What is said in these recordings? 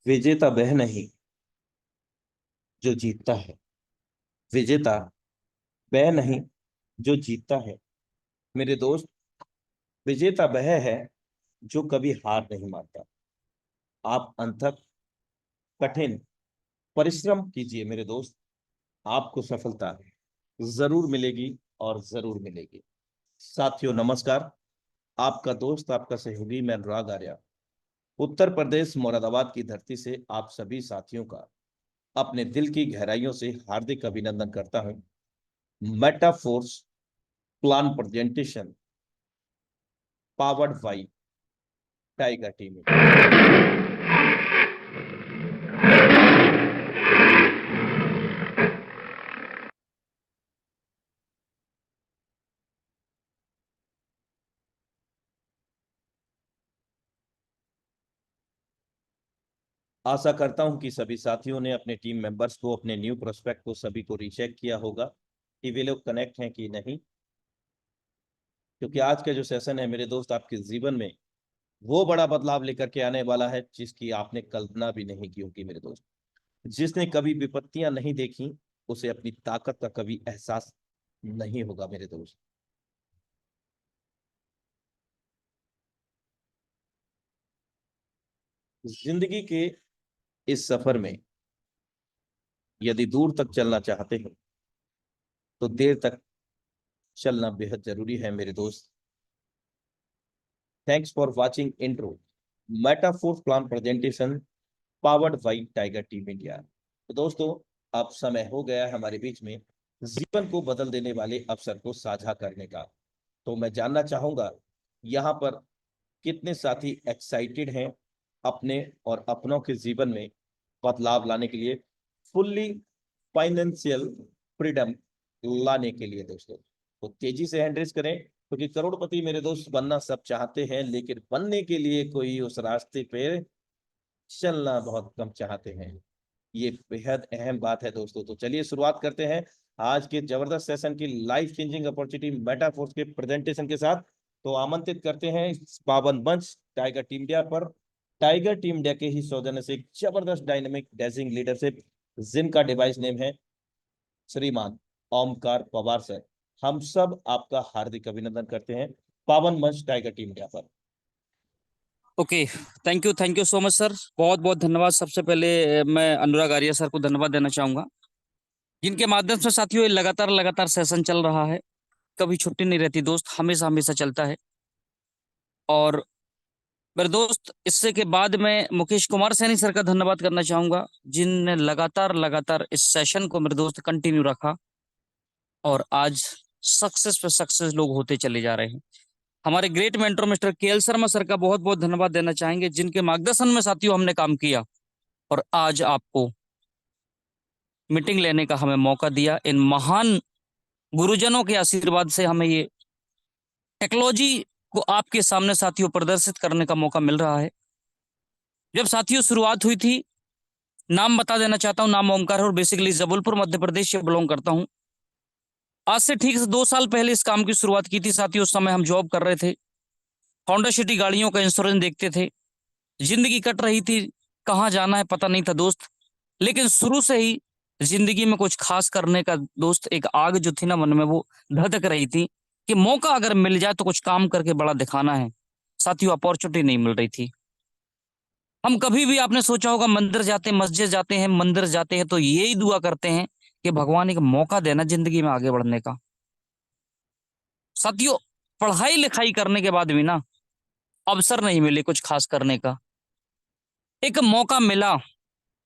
विजेता वह नहीं जो जीतता है। विजेता वह नहीं जो जीतता है मेरे दोस्त। विजेता वह है जो कभी हार नहीं मानता। आप अंततः कठिन परिश्रम कीजिए मेरे दोस्त। आपको सफलता जरूर मिलेगी और जरूर मिलेगी। साथियों नमस्कार। आपका दोस्त आपका सहयोगी मैं अनुराग आर्या उत्तर प्रदेश मुरादाबाद की धरती से आप सभी साथियों का अपने दिल की गहराइयों से हार्दिक अभिनंदन करता हूं। Metaforce plan presentation powered by tiger team India. आशा करता हूं कि सभी साथियों ने अपने टीम मेंबर्स को अपने न्यू प्रोस्पेक्ट को सभी को रीचेक किया होगा कि वे लोग कनेक्ट हैं कि नहीं। क्योंकि आज का जो सेशन है मेरे दोस्त आपके जीवन में वो बड़ा बदलाव लेकर के आने वाला है जिसकी आपने कल्पना भी नहीं की होगी मेरे दोस्त। जिसने कभी विपत्तियां नहीं देखी उसे अपनी ताकत का कभी एहसास नहीं होगा मेरे दोस्त। जिंदगी के इस सफर में यदि दूर तक चलना चाहते हैं तो देर तक चलना बेहद जरूरी है मेरे दोस्त। Thanks for watching intro metaphor plan presentation powered by tiger team India. तो दोस्तों अब समय हो गया है हमारे बीच में जीवन को बदल देने वाले अवसर को साझा करने का। तो मैं जानना चाहूंगा यहाँ पर कितने साथी एक्साइटेड हैं अपने और अपनों के जीवन में बदलाव लाने के लिए, फुल्ली फाइनेंशियल फ्रीडम लाने के लिए। दोस्तों तो तेजी से हैंड रेज करें क्योंकि करोड़पति मेरे दोस्त बनना सब चाहते हैं लेकिन बनने के लिए कोई उस रास्ते पे चलना बहुत कम चाहते हैं। ये बेहद अहम बात है दोस्तों। तो चलिए शुरुआत करते हैं आज के जबरदस्त सेशन की लाइफ चेंजिंग अपॉर्चुनिटी मेटाफोर्स के प्रेजेंटेशन के साथ। तो आमंत्रित करते हैं इस पावन मंच टाइगर टीम इंडिया पर टाइगर टीम इंडिया के ही सौजन्य से एक जबरदस्त डायनेमिक डैशिंग लीडरशिप जिनका डिवाइस नेम है श्रीमान ओमकार पवार सर। हम सब आपका हार्दिक अभिनंदन करते हैं पावन मंच टाइगर टीम इंडिया पर। Okay, thank you so much sir. बहुत बहुत धन्यवाद। सबसे पहले मैं अनुराग आर्या सर को धन्यवाद देना चाहूंगा जिनके माध्यम से साथियों ये लगातार लगातार सेशन चल रहा है। कभी छुट्टी नहीं रहती दोस्त, हमेशा हमेशा चलता है। और मेरे दोस्त इससे के बाद मैं मुकेश कुमार सैनी सर का धन्यवाद करना चाहूंगा जिनने लगातार लगातार इस सेशन को मेरे दोस्त कंटिन्यू रखा और आज सक्सेस पे सक्सेस लोग होते चले जा रहे हैं। हमारे ग्रेट मेंटर मिस्टर के एल शर्मा सर का बहुत बहुत धन्यवाद देना चाहेंगे जिनके मार्गदर्शन में साथियों हमने काम किया और आज आपको मीटिंग लेने का हमें मौका दिया। इन महान गुरुजनों के आशीर्वाद से हमें ये टेक्नोलॉजी को आपके सामने साथियों प्रदर्शित करने का मौका मिल रहा है। जब साथियों शुरुआत हुई थी, नाम बता देना चाहता हूँ, नाम ओमकार है और बेसिकली जबलपुर मध्य प्रदेश से बिलोंग करता हूँ। आज से ठीक से 2 साल पहले इस काम की शुरुआत की थी साथियों। उस समय हम जॉब कर रहे थे, होंडा सिटी गाड़ियों का इंश्योरेंस देखते थे, जिंदगी कट रही थी, कहाँ जाना है पता नहीं था दोस्त। लेकिन शुरू से ही जिंदगी में कुछ खास करने का दोस्त एक आग जो थी ना मन में वो धधक रही थी कि मौका अगर मिल जाए तो कुछ काम करके बड़ा दिखाना है। साथियों अपॉर्चुनिटी नहीं मिल रही थी। हम कभी भी आपने सोचा होगा मंदिर जाते हैं, मस्जिद जाते हैं, मंदिर जाते हैं तो यही दुआ करते हैं कि भगवान एक मौका देना जिंदगी में आगे बढ़ने का। साथियों पढ़ाई लिखाई करने के बाद भी ना अवसर नहीं मिले कुछ खास करने का। एक मौका मिला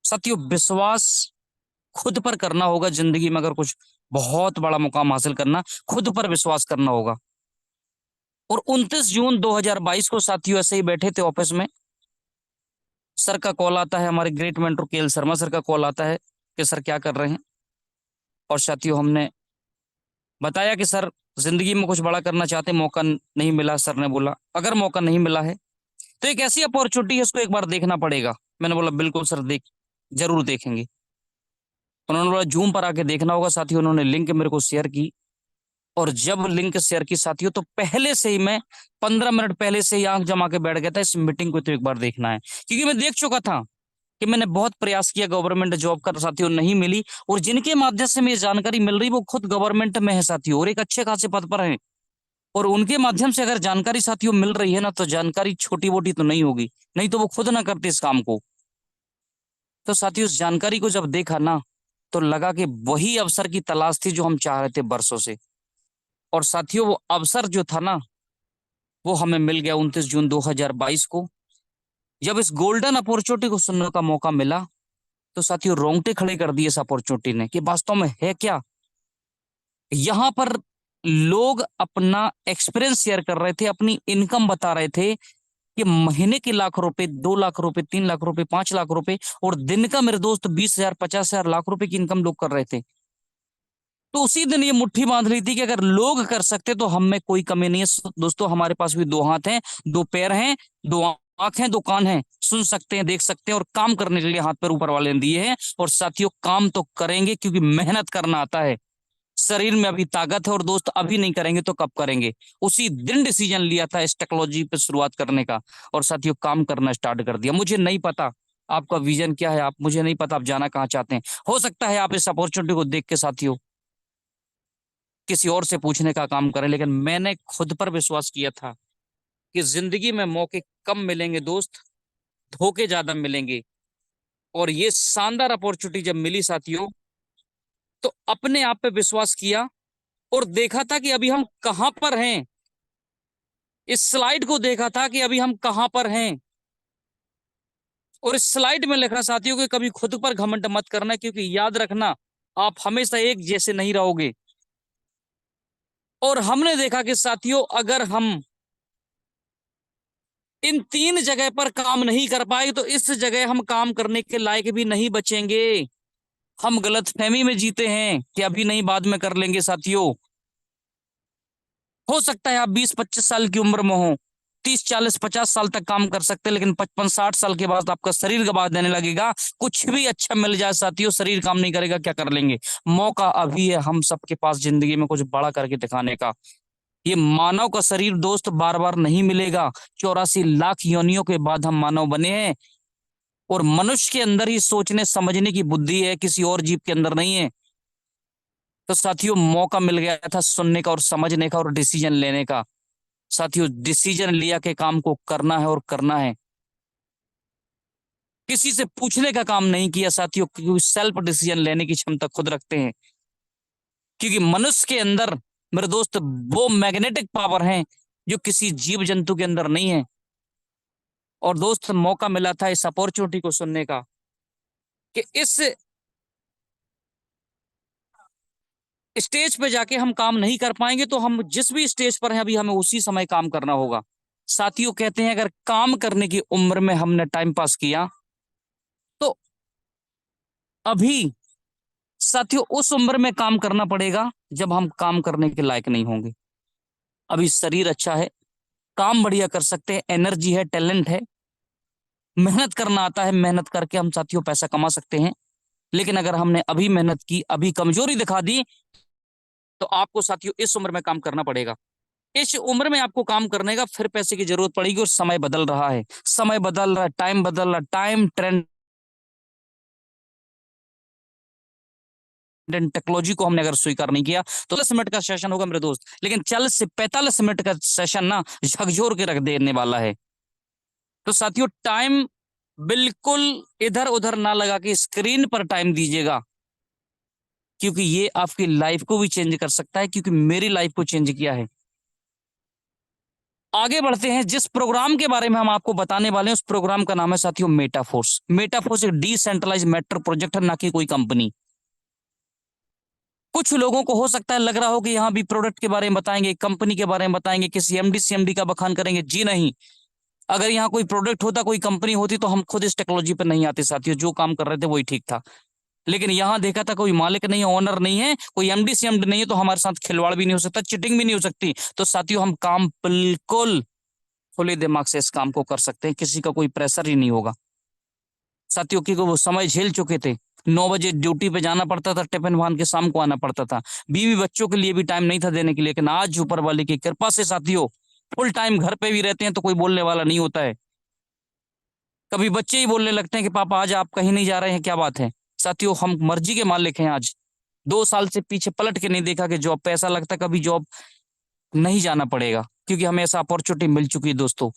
साथियों, विश्वास खुद पर करना होगा जिंदगी में। अगर कुछ बहुत बड़ा मुकाम हासिल करना, खुद पर विश्वास करना होगा। और 29 जून 2022 को साथियों ऐसे ही बैठे थे ऑफिस में, सर का कॉल आता है, हमारे ग्रेट मेंटर के एल शर्मा सर का कॉल आता है कि सर क्या कर रहे हैं। और साथियों हमने बताया कि सर जिंदगी में कुछ बड़ा करना चाहते, मौका नहीं मिला। सर ने बोला अगर मौका नहीं मिला है तो एक ऐसी अपॉर्चुनिटी है, इसको एक बार देखना पड़ेगा। मैंने बोला बिल्कुल सर, जरूर देखेंगे। उन्होंने बोला जूम पर आके देखना होगा। साथियों उन्होंने लिंक मेरे को शेयर की और जब लिंक शेयर की साथियों तो पहले से ही मैं 15 मिनट पहले से ही आंख जमा के बैठ गया था, इस मीटिंग को तो एक बार देखना है। क्योंकि मैं देख चुका था कि मैंने बहुत प्रयास किया गवर्नमेंट जॉब का, साथियों नहीं मिली। और जिनके माध्यम से मुझे जानकारी मिल रही वो खुद गवर्नमेंट में है साथियों, और एक अच्छे खासे पद पर हैं। और उनके माध्यम से अगर जानकारी साथियों मिल रही है ना, तो जानकारी छोटी मोटी तो नहीं होगी, नहीं तो वो खुद ना करते इस काम को। तो साथियों उस जानकारी को जब देखा ना, तो लगा कि वही अवसर की तलाश थी जो हम चाह रहे थे बरसों से। और साथियों वो अवसर जो था ना, वो हमें मिल गया 29 जून 2022 को, जब इस गोल्डन अपॉर्चुनिटी को सुनने का मौका मिला। तो साथियों रोंगटे खड़े कर दिए इस अपॉर्चुनिटी ने, कि वास्तव में है क्या। यहाँ पर लोग अपना एक्सपीरियंस शेयर कर रहे थे, अपनी इनकम बता रहे थे कि महीने के लाख रुपए, 2 लाख रुपए, 3 लाख रुपए, 5 लाख रुपए, और दिन का मेरे दोस्त 20,000, 50,000, लाख रुपए की इनकम लोग कर रहे थे। तो उसी दिन ये मुट्ठी बांध ली थी कि अगर लोग कर सकते तो हम में कोई कमी नहीं है दोस्तों। हमारे पास भी 2 हाथ हैं, 2 पैर हैं, 2 आंख हैं, 2 कान हैं, सुन सकते हैं, देख सकते हैं, और काम करने के लिए हाथ पैर ऊपर वाले ने दिए हैं। और साथियों काम तो करेंगे, क्योंकि मेहनत करना आता है। शरीर में अभी ताकत है, और दोस्त अभी नहीं करेंगे तो कब करेंगे। उसी दिन डिसीजन लिया था इस टेक्नोलॉजी पे शुरुआत करने का, और साथियों काम करना स्टार्ट कर दिया। मुझे नहीं पता आपका विजन क्या है, आप, मुझे नहीं पता आप जाना कहाँ चाहते हैं। हो सकता है आप इस अपॉर्चुनिटी को देख के साथियों किसी और से पूछने का काम करें, लेकिन मैंने खुद पर विश्वास किया था कि जिंदगी में मौके कम मिलेंगे दोस्त, धोखे ज्यादा मिलेंगे। और ये शानदार अपॉर्चुनिटी जब मिली साथियों, तो अपने आप पे विश्वास किया और देखा था कि अभी हम कहां पर हैं। इस स्लाइड को देखा था कि अभी हम कहां पर हैं। और इस स्लाइड में लिखा साथियों कि कभी खुद पर घमंड मत करना, क्योंकि याद रखना आप हमेशा एक जैसे नहीं रहोगे। और हमने देखा कि साथियों अगर हम इन 3 जगह पर काम नहीं कर पाए, तो इस जगह हम काम करने के लायक भी नहीं बचेंगे। हम गलत फहमी में जीते हैं कि अभी नहीं बाद में कर लेंगे साथियों। हो सकता है आप 20-25 साल की उम्र में हो, 30-40-50 साल तक काम कर सकते हैं, लेकिन 55-60 साल के बाद आपका शरीर गवा देने लगेगा। कुछ भी अच्छा मिल जाए साथियों, शरीर काम नहीं करेगा, क्या कर लेंगे। मौका अभी है हम सबके पास जिंदगी में कुछ बड़ा करके दिखाने का। ये मानव का शरीर दोस्त बार बार नहीं मिलेगा। 84 लाख योनियों के बाद हम मानव बने हैं। और मनुष्य के अंदर ही सोचने समझने की बुद्धि है, किसी और जीव के अंदर नहीं है। तो साथियों मौका मिल गया था सुनने का और समझने का और डिसीजन लेने का। साथियों डिसीजन लिया के काम को करना है और करना है। किसी से पूछने का काम नहीं किया साथियों, क्योंकि सेल्फ डिसीजन लेने की क्षमता खुद रखते हैं। क्योंकि मनुष्य के अंदर मेरे दोस्त वो मैग्नेटिक पावर है जो किसी जीव जंतु के अंदर नहीं है। और दोस्त मौका मिला था इस अपॉर्चुनिटी को सुनने का, कि इस स्टेज पे जाके हम काम नहीं कर पाएंगे, तो हम जिस भी स्टेज पर हैं अभी हमें उसी समय काम करना होगा। साथियों कहते हैं अगर काम करने की उम्र में हमने टाइम पास किया, तो अभी साथियों उस उम्र में काम करना पड़ेगा जब हम काम करने के लायक नहीं होंगे। अभी शरीर अच्छा है, काम बढ़िया कर सकते हैं, एनर्जी है, टैलेंट है, मेहनत करना आता है, मेहनत करके हम साथियों पैसा कमा सकते हैं। लेकिन अगर हमने अभी मेहनत की, अभी कमजोरी दिखा दी, तो आपको साथियों इस उम्र में काम करना पड़ेगा। इस उम्र में आपको काम करने का, फिर पैसे की जरूरत पड़ेगी। और समय बदल रहा है, समय बदल रहा है, टाइम बदल रहा है, टाइम ट्रेंड टेक्नोलॉजी को हमने अगर स्वीकार नहीं किया, तो 10 मिनट का सेशन होगा मेरे दोस्त, लेकिन 40 से 45 मिनट का सेशन ना झकझोर के रख देने वाला है। तो साथियों टाइम बिल्कुल इधर उधर ना लगा के स्क्रीन पर टाइम दीजिएगा, क्योंकि ये आपकी लाइफ को भी चेंज कर सकता है, क्योंकि मेरी लाइफ को चेंज किया है। आगे बढ़ते हैं, जिस प्रोग्राम के बारे में हम आपको बताने वाले हैं उस प्रोग्राम का नाम है साथियों मेटाफोर्स। मेटाफोर्स एक डिसेंट्रलाइज मेट्रो प्रोजेक्ट है, ना कि कोई कंपनी। कुछ लोगों को हो सकता है लग रहा हो कि यहाँ भी प्रोडक्ट के बारे में बताएंगे, कंपनी के बारे में बताएंगे, किसी एमडी सीएमडी का बखान करेंगे। जी नहीं, अगर यहाँ कोई प्रोडक्ट होता, कोई कंपनी होती, तो हम खुद इस टेक्नोलॉजी पर नहीं आते साथियों। जो काम कर रहे थे वही ठीक था। लेकिन यहाँ देखा था कोई मालिक नहीं है, ओनर नहीं है, कोई एमडी सीएमडी नहीं है, तो हमारे साथ खिलवाड़ भी नहीं हो सकता, चीटिंग भी नहीं हो सकती। तो साथियों हम काम बिल्कुल खुले दिमाग से इस काम को कर सकते हैं, किसी का कोई प्रेशर ही नहीं होगा साथियों। क्योंकि वो समय झेल चुके थे। 9 बजे ड्यूटी पे जाना पड़ता था, टिफिन बांध के शाम को आना पड़ता था। बीवी बच्चों के लिए भी टाइम नहीं था देने के लिए। लेकिन आज ऊपर वाले की कृपा से साथियों फुल टाइम घर पे भी रहते हैं, तो कोई बोलने वाला नहीं होता है। कभी बच्चे ही बोलने लगते हैं कि पापा आज आप कहीं नहीं जा रहे हैं, क्या बात है। साथियों, हम मर्जी के मालिक हैं। आज 2 साल से पीछे पलट के नहीं देखा कि जॉब पे, ऐसा लगता कभी जॉब नहीं जाना पड़ेगा, क्योंकि हमें ऐसा अपॉर्चुनिटी मिल चुकी है दोस्तों।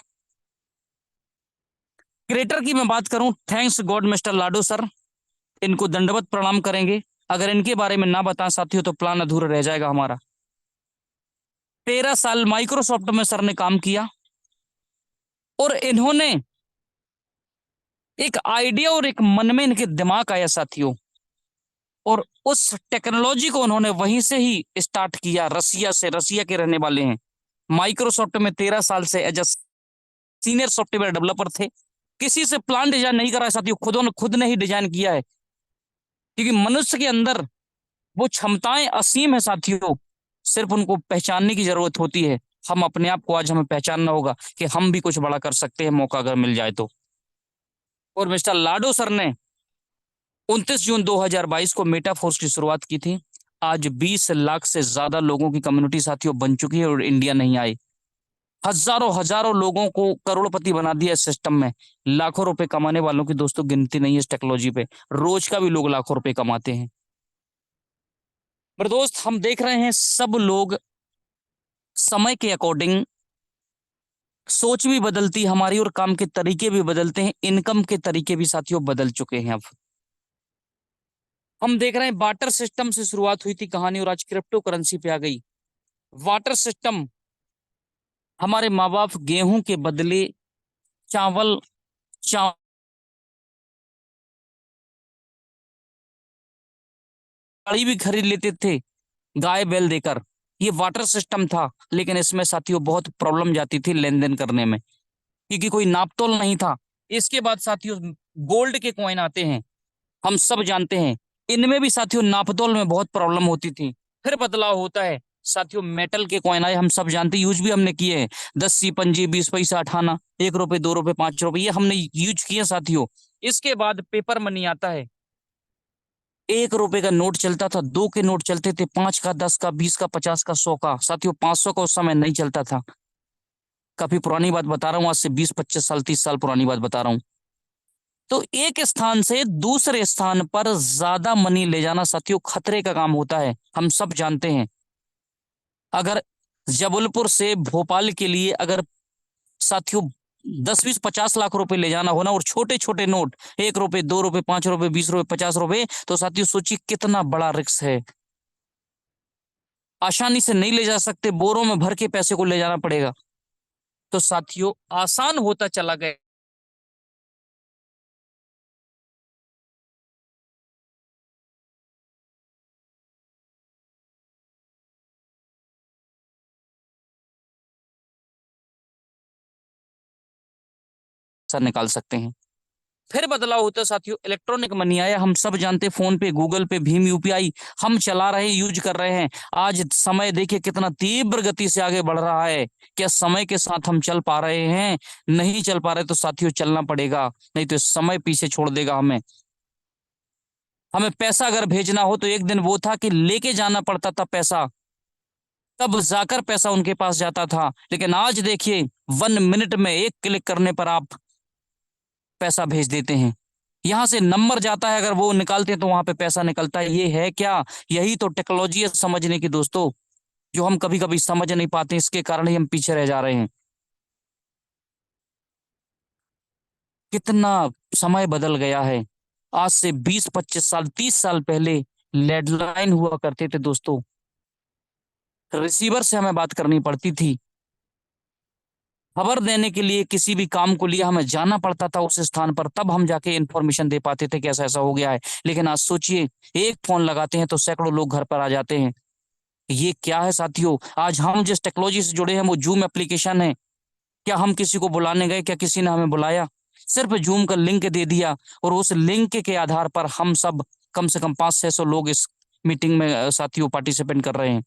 क्रिएटर की मैं बात करूं, थैंक्स गॉड मिस्टर लाडो सर, इनको दंडवत प्रणाम करेंगे। अगर इनके बारे में ना बताएं साथियों तो प्लान अधूरा रह जाएगा हमारा। 13 साल माइक्रोसॉफ्ट में सर ने काम किया और इन्होंने एक आइडिया और एक मन में इनके दिमाग आया साथियों, और उस टेक्नोलॉजी को उन्होंने वहीं से ही स्टार्ट किया। रसिया से, रसिया के रहने वाले हैं। माइक्रोसॉफ्ट में 13 साल से एज सीनियर सॉफ्टवेयर डेवलपर थे। किसी से प्लान डिजाइन नहीं करा है साथियों, खुद ने ही डिजाइन किया है, क्योंकि मनुष्य के अंदर वो क्षमताएं असीम है साथियों। सिर्फ उनको पहचानने की जरूरत होती है। हम अपने आप को आज हमें पहचानना होगा कि हम भी कुछ बड़ा कर सकते हैं, मौका अगर मिल जाए तो। और मिस्टर लाडो सर ने 29 जून 2022 को मेटाफोर्स की शुरुआत की थी। आज 20 लाख से ज्यादा लोगों की कम्युनिटी साथियों बन चुकी है और इंडिया नहीं आए। हजारों हजारों लोगों को करोड़पति बना दिया इस सिस्टम में। लाखों रुपए कमाने वालों की दोस्तों गिनती नहीं है इस टेक्नोलॉजी पे। रोज का भी लोग लाखों रुपए कमाते हैं। पर दोस्त, हम देख रहे हैं सब लोग समय के अकॉर्डिंग सोच भी बदलती है हमारी, और काम के तरीके भी बदलते हैं। इनकम के तरीके भी साथियों बदल चुके हैं। अब हम देख रहे हैं बार्टर सिस्टम से शुरुआत हुई थी कहानी, और आज क्रिप्टो करेंसी पे आ गई। वाटर सिस्टम, हमारे माँ बाप गेहूं के बदले चावल गाड़ी भी खरीद लेते थे गाय बैल देकर। ये वाटर सिस्टम था, लेकिन इसमें साथियों बहुत प्रॉब्लम जाती थी लेन देन करने में, क्योंकि कोई नापतोल नहीं था। इसके बाद साथियों गोल्ड के कॉइन आते हैं, हम सब जानते हैं। इनमें भी साथियों नापतोल में बहुत प्रॉब्लम होती थी। फिर बदलाव होता है साथियों, मेटल के कॉइन आए, हम सब जानते हैं, यूज भी हमने किए हैं। 10 पंजी, 20 पैसा, 18, 1 रुपए, 2 रुपए, 5 रुपए, ये हमने यूज किए साथियों। इसके बाद पेपर मनी आता है। 1 रुपए का नोट चलता था, 2 के नोट चलते थे, 5 का, 10 का, 20 का, 50 का, 100 का। साथियों 500 का उस समय नहीं चलता था। काफी पुरानी बात बता रहा हूँ, आज से 20, 25 साल, 30 साल पुरानी बात बता रहा हूँ। तो एक स्थान से दूसरे स्थान पर ज्यादा मनी ले जाना साथियों खतरे का काम होता है, हम सब जानते हैं। अगर जबलपुर से भोपाल के लिए अगर साथियों 10, 20, 50 लाख रुपए ले जाना हो ना, और छोटे छोटे नोट, 1 रुपए, 2 रुपए, 5 रुपए, 20 रुपए, 50 रुपए, तो साथियों सोचिए कितना बड़ा रिस्क है। आसानी से नहीं ले जा सकते, बोरों में भर के पैसे को ले जाना पड़ेगा। तो साथियों आसान होता चला गया पैसा निकाल सकते हैं। फिर बदलाव होता है साथियों, इलेक्ट्रॉनिक मनी आया, हम सब जानते हैं। फोन पे, गूगल पे, भीम यूपीआई हम चला रहे हैं, यूज कर रहे हैं। आज समय देखिए कितना तीव्र गति से आगे बढ़ रहा है। क्या समय के साथ हम चल पा रहे हैं? नहीं चल पा रहे तो साथियों चलना पड़ेगा, नहीं तो समय पीछे छोड़ देगा हमें। हमें पैसा अगर भेजना हो तो एक दिन वो था कि लेके जाना पड़ता था पैसा, तब जाकर पैसा उनके पास जाता था। लेकिन आज देखिए 1 मिनट में, एक क्लिक करने पर आप पैसा भेज देते हैं। यहां से नंबर जाता है, अगर वो निकालते हैं तो वहां पे पैसा निकलता है। ये है क्या? यही तो टेक्नोलॉजी है समझने की दोस्तों, जो हम कभी कभी समझ नहीं पाते, इसके कारण ही हम पीछे रह जा रहे हैं। कितना समय बदल गया है। आज से 20, 25 साल, 30 साल पहले लैंडलाइन हुआ करते थे दोस्तों। रिसीवर से हमें बात करनी पड़ती थी। खबर देने के लिए, किसी भी काम को लिए हमें जाना पड़ता था उस स्थान पर, तब हम जाके इंफॉर्मेशन दे पाते थे कि ऐसा ऐसा हो गया है। लेकिन आज सोचिए, एक फोन लगाते हैं तो सैकड़ों लोग घर पर आ जाते हैं। ये क्या है साथियों? आज हम जिस टेक्नोलॉजी से जुड़े हैं वो जूम एप्लीकेशन है। क्या हम किसी को बुलाने गए? क्या किसी ने हमें बुलाया? सिर्फ जूम का लिंक दे दिया, और उस लिंक के आधार पर हम सब कम से कम 500-600 लोग इस मीटिंग में साथियों पार्टिसिपेट कर रहे हैं।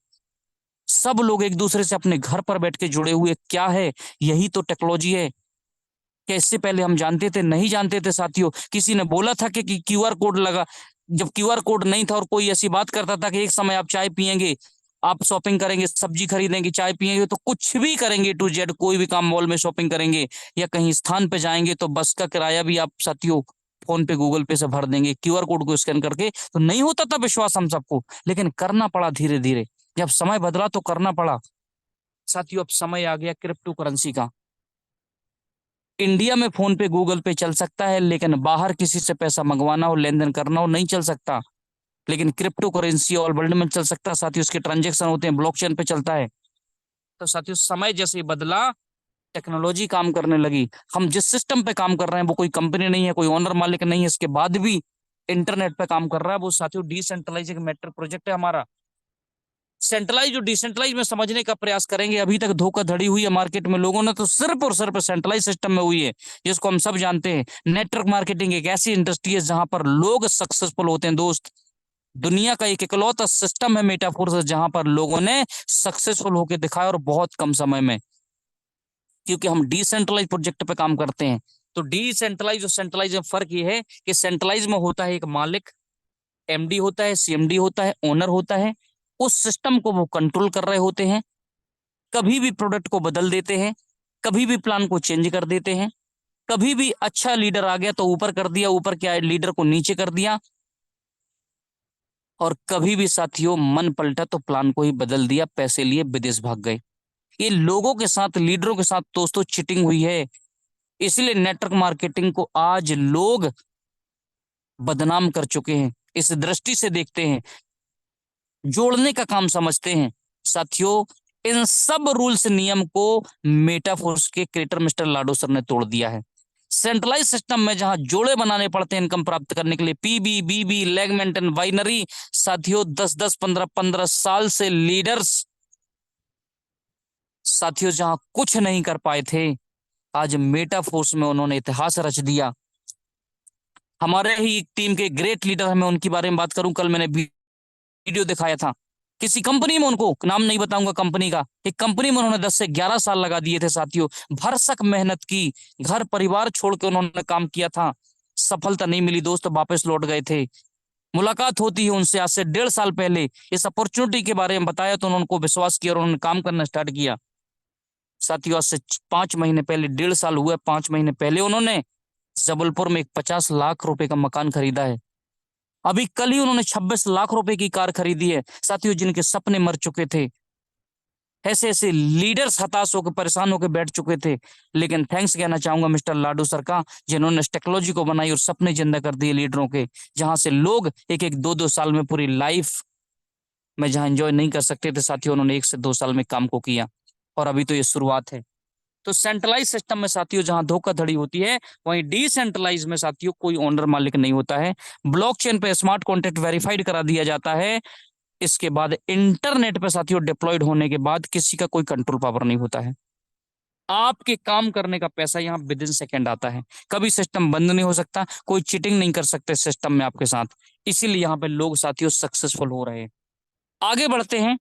सब लोग एक दूसरे से अपने घर पर बैठ के जुड़े हुए। क्या है? यही तो टेक्नोलॉजी है। क्या इससे पहले हम जानते थे? नहीं जानते थे साथियों। किसी ने बोला था कि क्यूआर कोड लगा, जब क्यूआर कोड नहीं था और कोई ऐसी बात करता था कि एक समय आप चाय पियेंगे आप शॉपिंग करेंगे, सब्जी खरीदेंगे, चाय पियेंगे, तो कुछ भी करेंगे टू जेड, कोई भी काम, मॉल में शॉपिंग करेंगे या कहीं स्थान पे जाएंगे, तो बस का किराया भी आप साथियों फोन पे, गूगल पे से भर देंगे, क्यूआर कोड को स्कैन करके। तो नहीं होता था विश्वास हम सबको, लेकिन करना पड़ा धीरे धीरे। जब समय बदला तो करना पड़ा साथियों। अब समय आ गया क्रिप्टो करेंसी का। इंडिया में फोन पे, गूगल पे चल सकता है, लेकिन बाहर किसी से पैसा मंगवाना हो, लेन देन करना हो, नहीं चल सकता। लेकिन क्रिप्टो करेंसी ऑल वर्ल्ड में चल सकता है साथियों। उसके ट्रांजेक्शन होते हैं, ब्लॉकचेन पे चलता है। तो साथियों समय जैसे ही बदला, टेक्नोलॉजी काम करने लगी। हम जिस सिस्टम पे काम कर रहे हैं वो कोई कंपनी नहीं है, कोई ओनर मालिक नहीं है, इसके बाद भी इंटरनेट पे काम कर रहा है, वो साथियों डिसेंट्रलाइज मेटर प्रोजेक्ट है हमारा। सेंट्रलाइज और डिसेंट्रलाइज में समझने का प्रयास करेंगे। अभी तक धोखाधड़ी हुई है मार्केट में, लोगों ने तो सिर्फ और सिर्फ सेंट्रलाइज सिस्टम में हुई है, जिसको हम सब जानते हैं। नेटवर्क मार्केटिंग एक ऐसी इंडस्ट्री है जहां पर लोग सक्सेसफुल होते हैं दोस्त। दुनिया का एक इकलौता सिस्टम है मेटाफोर्स, जहां पर लोगों ने सक्सेसफुल होकर दिखाया, और बहुत कम समय में। क्योंकि हम डिसेंट्रलाइज प्रोजेक्ट पे काम करते हैं। तो डिसेंट्रलाइज और सेंट्रलाइज में फर्क ये है कि सेंट्रलाइज में होता है एक मालिक, एमडी होता है, सीएमडी होता है, ओनर होता है। उस सिस्टम को वो कंट्रोल कर रहे होते हैं। कभी भी प्रोडक्ट को बदल देते हैं, कभी भी प्लान को चेंज कर देते हैं, कभी भी अच्छा लीडर आ गया तो ऊपर कर दिया, ऊपर क्या है लीडर को नीचे कर दिया, और कभी भी साथियों मन पलटा तो प्लान को ही बदल दिया, पैसे लिए विदेश भाग गए। ये लोगों के साथ, लीडरों के साथ दोस्तों चीटिंग हुई है। इसलिए नेटवर्क मार्केटिंग को आज लोग बदनाम कर चुके हैं। इस दृष्टि से देखते हैं, जोड़ने का काम समझते हैं साथियों। इन सब रूल्स नियम को मेटाफोर्स के क्रिएटर मिस्टर लाडो सर ने तोड़ दिया है। सेंट्रलाइज सिस्टम में जहां जोड़े बनाने पड़ते हैं इनकम प्राप्त करने के लिए, पीबी, बीबी, लेगमेंट एंड बाइनरी, साथियों 10-10, 15-15 साल से लीडर्स साथियों जहां कुछ नहीं कर पाए थे, आज मेटाफोर्स में उन्होंने इतिहास रच दिया। हमारे ही एक टीम के ग्रेट लीडर हैं, मैं उनके बारे में बात करूं, कल मैंने वीडियो दिखाया था। किसी कंपनी में, उनको नाम नहीं बताऊंगा कंपनी का, एक कंपनी में उन्होंने 10 से 11 साल लगा दिए थे साथियों। भरसक मेहनत की, घर परिवार छोड़ के उन्होंने काम किया था। सफलता नहीं मिली दोस्त, वापस लौट गए थे। मुलाकात होती है उनसे आज से 1.5 साल पहले, इस अपॉर्चुनिटी के बारे में बताया तो उन्होंने विश्वास किया और उन्होंने काम करना स्टार्ट किया। साथियों आज से 5 महीने पहले, 1.5 साल हुआ, 5 महीने पहले उन्होंने जबलपुर में एक 50 लाख रुपए का मकान खरीदा है। अभी कल ही उन्होंने 26 लाख रुपए की कार खरीदी है साथियों, जिनके सपने मर चुके थे। ऐसे ऐसे लीडर्स हताश होकर, परेशान होकर बैठ चुके थे, लेकिन थैंक्स कहना चाहूंगा मिस्टर लाडू सर का, जिन्होंने इस टेक्नोलॉजी को बनाई और सपने जिंदा कर दिए लीडरों के। जहां से लोग 1-1, 2-2 साल में पूरी लाइफ में जहां एंजॉय नहीं कर सकते थे साथियों, उन्होंने 1 से 2 साल में काम को किया। और अभी तो ये शुरुआत है। तो सेंट्रलाइज सिस्टम में साथियों जहां धोखाधड़ी होती है, वहीं डिसेंट्रलाइज में साथियों कोई ओनर मालिक नहीं होता है। ब्लॉकचेन पे स्मार्ट कॉन्ट्रैक्ट वेरीफाइड करा दिया जाता है। इसके बाद इंटरनेट पे साथियों डिप्लॉयड होने के बाद किसी का कोई कंट्रोल पावर नहीं होता है। आपके काम करने का पैसा यहाँ विद इन सेकेंड आता है। कभी सिस्टम बंद नहीं हो सकता, कोई चीटिंग नहीं कर सकते सिस्टम में आपके साथ। इसीलिए यहाँ पे लोग साथियों सक्सेसफुल हो रहे हैं। आगे बढ़ते हैं।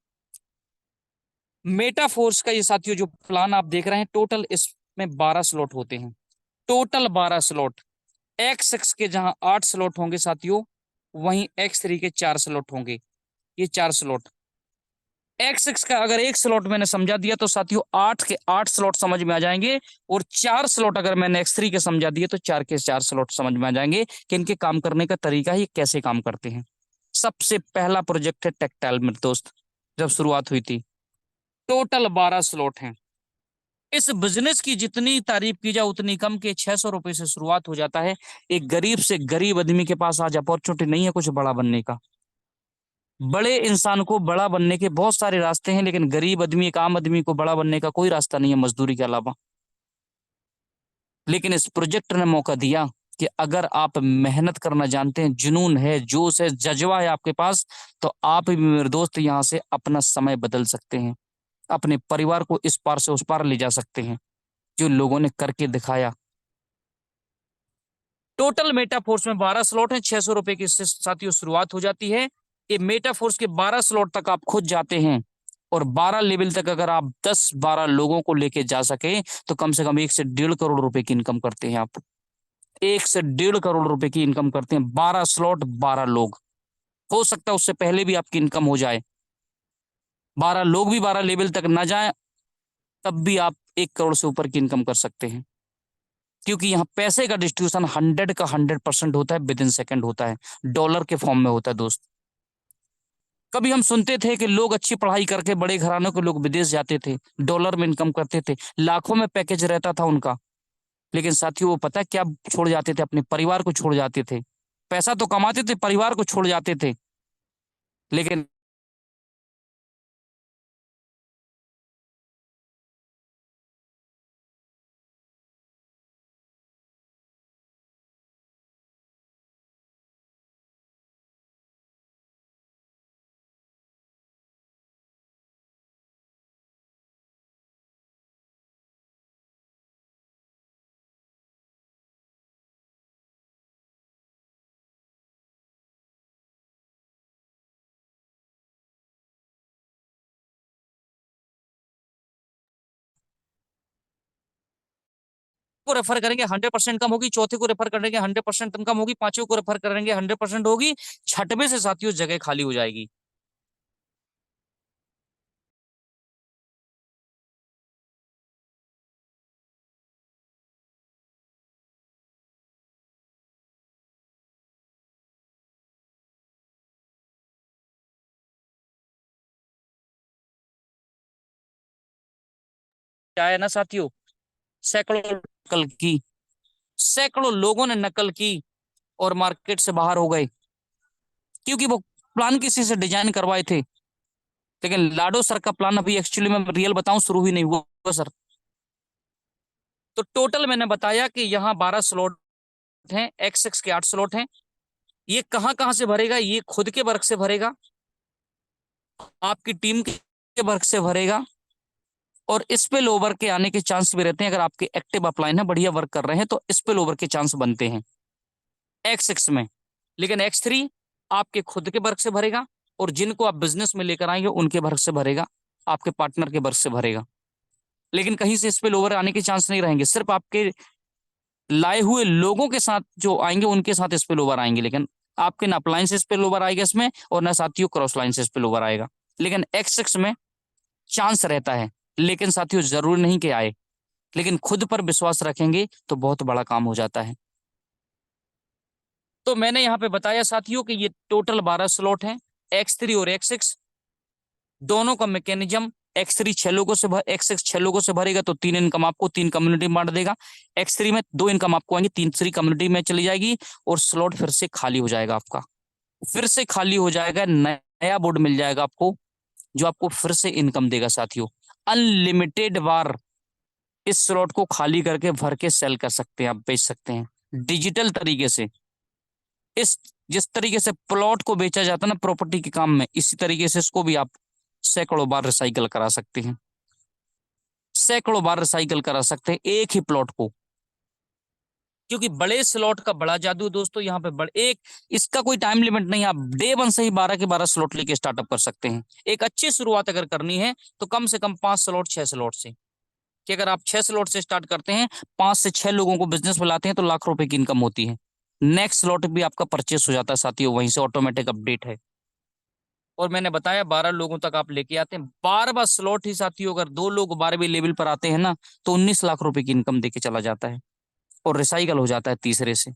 मेटाफोर्स का ये साथियों जो प्लान आप देख रहे हैं, टोटल इसमें 12 स्लॉट होते हैं। Total 12 slot. X6 के जहां 8 स्लॉट होंगे साथियों, वहीं X3 के 4 स्लॉट होंगे। ये 4 स्लॉट। X6 का अगर एक स्लॉट मैंने समझा दिया तो साथियों 8 के 8 स्लॉट समझ में आ जाएंगे, और 4 स्लॉट अगर मैंने X3 के समझा दिए तो 4 के 4 स्लॉट समझ में आ जाएंगे कि इनके काम करने का तरीका ही कैसे काम करते हैं। सबसे पहला प्रोजेक्ट है टेक्टाइल में दोस्त, जब शुरुआत हुई थी। टोटल 12 स्लॉट हैं। इस बिजनेस की जितनी तारीफ की जाए उतनी कम के 600 रुपए से शुरुआत हो जाता है। एक गरीब से गरीब आदमी के पास आज अपॉर्चुनिटी नहीं है कुछ बड़ा बनने का। बड़े इंसान को बड़ा बनने के बहुत सारे रास्ते हैं, लेकिन गरीब आदमी, एक आम आदमी को बड़ा बनने का कोई रास्ता नहीं है मजदूरी के अलावा। लेकिन इस प्रोजेक्ट ने मौका दिया कि अगर आप मेहनत करना जानते हैं, जुनून है, जोश है, जज्बा है आपके पास, तो आप भी मेरे दोस्त यहाँ से अपना समय बदल सकते हैं, अपने परिवार को इस पार से उस पार ले जा सकते हैं, जो लोगों ने करके दिखाया। टोटल मेटाफोर्स में 12 स्लॉट हैं। 600 रुपए की इससे साथियों शुरुआत हो जाती है। ये मेटाफोर्स के 12 स्लॉट तक आप खुद जाते हैं, और 12 लेवल तक अगर आप 10-12 लोगों को लेके जा सके तो कम से कम 1 से 1.5 करोड़ रुपए की इनकम करते हैं आप। 1 से 1.5 करोड़ रुपए की इनकम करते हैं। 12 स्लॉट, 12 लोग। हो सकता है उससे पहले भी आपकी इनकम हो जाए। 12 लोग भी 12 लेवल तक ना जाए तब भी आप 1 करोड़ से ऊपर की इनकम कर सकते हैं, क्योंकि यहाँ पैसे का डिस्ट्रीब्यूशन 100 का 100% होता है, विद इन सेकेंड होता है, डॉलर के फॉर्म में होता है दोस्त। कभी हम सुनते थे कि लोग अच्छी पढ़ाई करके बड़े घरानों के लोग विदेश जाते थे, डॉलर में इनकम करते थे, लाखों में पैकेज रहता था उनका, लेकिन साथियों वो पता है क्या छोड़ जाते थे? अपने परिवार को छोड़ जाते थे। पैसा तो कमाते थे, परिवार को छोड़ जाते थे। लेकिन को रेफर करेंगे 100% कम होगी, चौथे को रेफर करेंगे 100% कम होगी, पांचवें को रेफर करेंगे 100% होगी, छठवें से साथियों जगह खाली हो जाएगी। क्या है ना साथियों, सैकड़ों नकल की, सैकड़ों लोगों ने नकल की और मार्केट से बाहर हो गए, क्योंकि वो प्लान किसी से डिजाइन करवाए थे। लेकिन लाडो सर का प्लान अभी एक्चुअली मैं रियल बताऊं शुरू ही नहीं हुआ सर। तो टोटल मैंने बताया कि यहाँ 12 स्लॉट हैं, एक्स के 8 स्लॉट हैं। ये कहाँ कहाँ से भरेगा? ये खुद के वर्क से भरेगा, आपकी टीम के वर्क से भरेगा, और स्पिल ओवर के आने के चांस भी रहते हैं। अगर आपके एक्टिव अपलाइन है, बढ़िया वर्क कर रहे हैं, तो स्पिल ओवर के चांस बनते हैं X6 में। लेकिन X3 आपके खुद के वर्क से भरेगा, और जिनको आप बिजनेस में लेकर आएंगे उनके वर्क से भरेगा, आपके पार्टनर के वर्क से भरेगा। लेकिन कहीं से स्पिल ओवर आने के चांस नहीं रहेंगे, सिर्फ आपके लाए हुए लोगों के साथ जो आएंगे उनके साथ स्पिल ओवर आएंगे। लेकिन आपके ना अपलाइन से स्पिल ओवर आएगा इसमें, और ना साथियों क्रॉस लाइन से स्पिल ओवर आएगा। लेकिन X6 में चांस रहता है, लेकिन साथियों जरूरी नहीं कि आए। लेकिन खुद पर विश्वास रखेंगे तो बहुत बड़ा काम हो जाता है। तो मैंने यहाँ पे बताया साथियों कि ये टोटल 12 स्लॉट हैं, X3 और X6 दोनों का मैकेनिज्म। X3 6 लोगों से X6 6 लोगों से भरेगा तो 3 इनकम आपको 3 कम्युनिटी में बांट देगा। X3 में 2 इनकम आपको आएंगी, 3 कम्युनिटी में चली जाएगी, और स्लॉट फिर से खाली हो जाएगा आपका, फिर से खाली हो जाएगा, नया बोर्ड मिल जाएगा आपको, जो आपको फिर से इनकम देगा साथियों। अनलिमिटेड बार इस स्लॉट को खाली करके भर के सेल कर सकते हैं, आप बेच सकते हैं डिजिटल तरीके से। इस जिस तरीके से प्लॉट को बेचा जाता है ना प्रॉपर्टी के काम में, इसी तरीके से इसको भी आप सैकड़ों बार रिसाइकल करा सकते हैं, सैकड़ों बार रिसाइकल करा सकते हैं एक ही प्लॉट को। क्योंकि बड़े स्लॉट का बड़ा जादू दोस्तों, यहाँ पे बड़े एक इसका कोई टाइम लिमिट नहीं है, आप डे वन से ही 12 के 12 स्लॉट लेके स्टार्टअप कर सकते हैं। एक अच्छी शुरुआत अगर करनी है तो कम से कम 5 स्लॉट 6 स्लॉट से, कि अगर आप 6 स्लॉट से स्टार्ट करते हैं, 5 से 6 लोगों को बिजनेस में लाते हैं, तो लाख रुपए की इनकम होती है। नेक्स्ट स्लॉट भी आपका परचेस हो जाता है साथियों, वहीं से ऑटोमेटिक अपडेट है। और मैंने बताया 12 लोगों तक आप लेके आते हैं, 12वां स्लॉट ही साथियों अगर 2 लोग 12वें लेवल पर आते हैं ना, तो 19 लाख रुपए की इनकम देके चला जाता है, और रिसाइकल हो जाता है तीसरे से।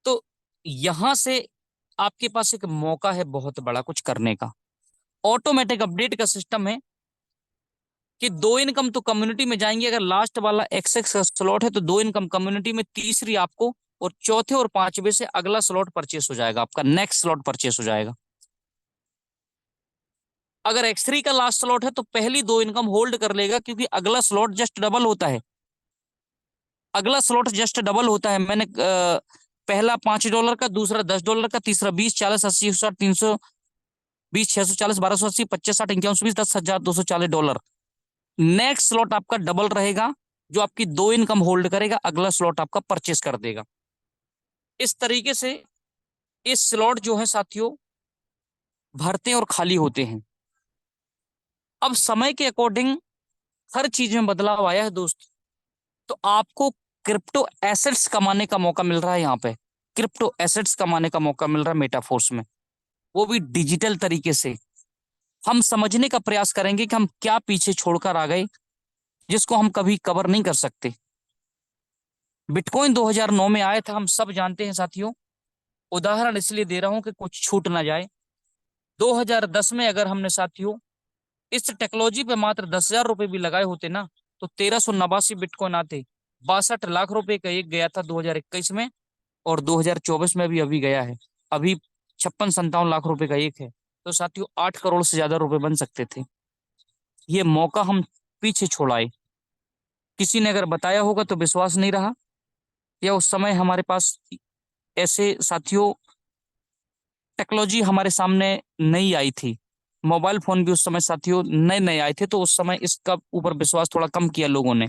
तो यहां से आपके पास एक मौका है बहुत बड़ा कुछ करने का। ऑटोमेटिक अपडेट का सिस्टम है कि 2 इनकम तो कम्युनिटी में जाएंगे, अगर लास्ट वाला X6 का स्लॉट है तो 2 इनकम कम्युनिटी में, तीसरी आपको, और चौथे और पांचवे से अगला स्लॉट परचेस हो जाएगा, आपका नेक्स्ट स्लॉट परचेस हो जाएगा। अगर X3 का लास्ट स्लॉट है तो पहली 2 इनकम होल्ड कर लेगा, क्योंकि अगला स्लॉट जस्ट डबल होता है, अगला स्लॉट जस्ट डबल होता है। मैंने पहला $5 का, दूसरा $10 का, तीसरा 20, 40, 80, 60, 320, 640, 1280, 25, 60, 51, 20, $10,240। नेक्स्ट स्लॉट आपका डबल रहेगा, जो आपकी 2 इनकम होल्ड करेगा, अगला स्लॉट आपका परचेस कर देगा। इस तरीके से इस स्लॉट जो है साथियों भरते हैं और खाली होते हैं। अब समय के अकॉर्डिंग हर चीज में बदलाव आया है दोस्त, तो आपको क्रिप्टो एसेट्स कमाने का मौका मिल रहा है। यहाँ पे क्रिप्टो एसेट्स कमाने का मौका मिल रहा है मेटाफोर्स में। वो भी डिजिटल तरीके से। हम समझने का प्रयास करेंगे कि हम क्या पीछे छोड़कर आ गए जिसको हम कभी कवर नहीं कर सकते। बिटकॉइन 2009 में आया था, हम सब जानते हैं साथियों। उदाहरण इसलिए दे रहा हूं कि कुछ छूट ना जाए। 2010 में अगर हमने साथियों इस टेक्नोलॉजी पे मात्र 10,000 रुपए भी लगाए होते ना, तो 1389 बिटकॉइन आते। 62 लाख रुपए का एक गया था 2021 में, और 2024 में भी अभी गया है। अभी 56-57 लाख रुपए का एक है। तो साथियों 8 करोड़ से ज्यादा रुपए बन सकते थे। ये मौका हम पीछे छोड़ाए। किसी ने अगर बताया होगा तो विश्वास नहीं रहा, या उस समय हमारे पास ऐसे साथियों टेक्नोलॉजी हमारे सामने नहीं आई थी। मोबाइल फोन भी उस समय साथियों नए नए आए थे, तो उस समय इसका ऊपर विश्वास थोड़ा कम किया लोगों ने।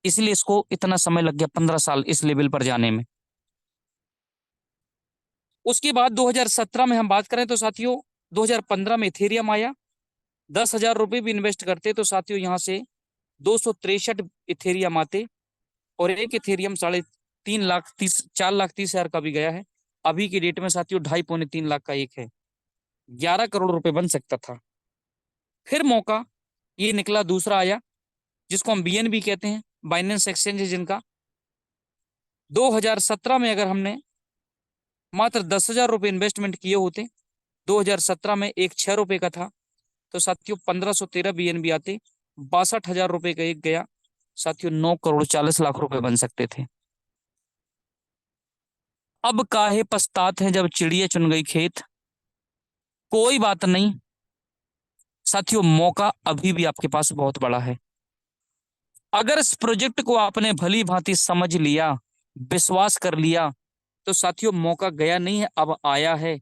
इसलिए इसको इतना समय लग गया, 15 साल इस लेवल पर जाने में। उसके बाद 2017 में हम बात करें तो साथियों 2015 में इथेरियम आया। 10,000 रुपए भी इन्वेस्ट करते तो साथियों यहाँ से 263 इथेरियम आते, और एक इथेरियम 4,30,000 का भी गया है। अभी की डेट में साथियों 2.5-3 लाख का एक है। 11 करोड़ रुपए बन सकता था। फिर मौका ये निकला, दूसरा आया जिसको हम बीएनबी कहते हैं, बाइनेंस एक्सचेंज है जिनका। 2017 में अगर हमने मात्र 10,000 रुपए इन्वेस्टमेंट किए होते, 2017 में एक 6 रुपए का था, तो साथियों 1513 बीएनबी आते। 62,000 रुपए का एक गया साथियों, 9 करोड़ 40 लाख रुपए बन सकते थे। अब काहे पछतात हैं जब चिड़िया चुन गई खेत। कोई बात नहीं साथियों, मौका अभी भी आपके पास बहुत बड़ा है। अगर इस प्रोजेक्ट को आपने भली भांति समझ लिया, विश्वास कर लिया, तो साथियों मौका गया नहीं है, अब आया है।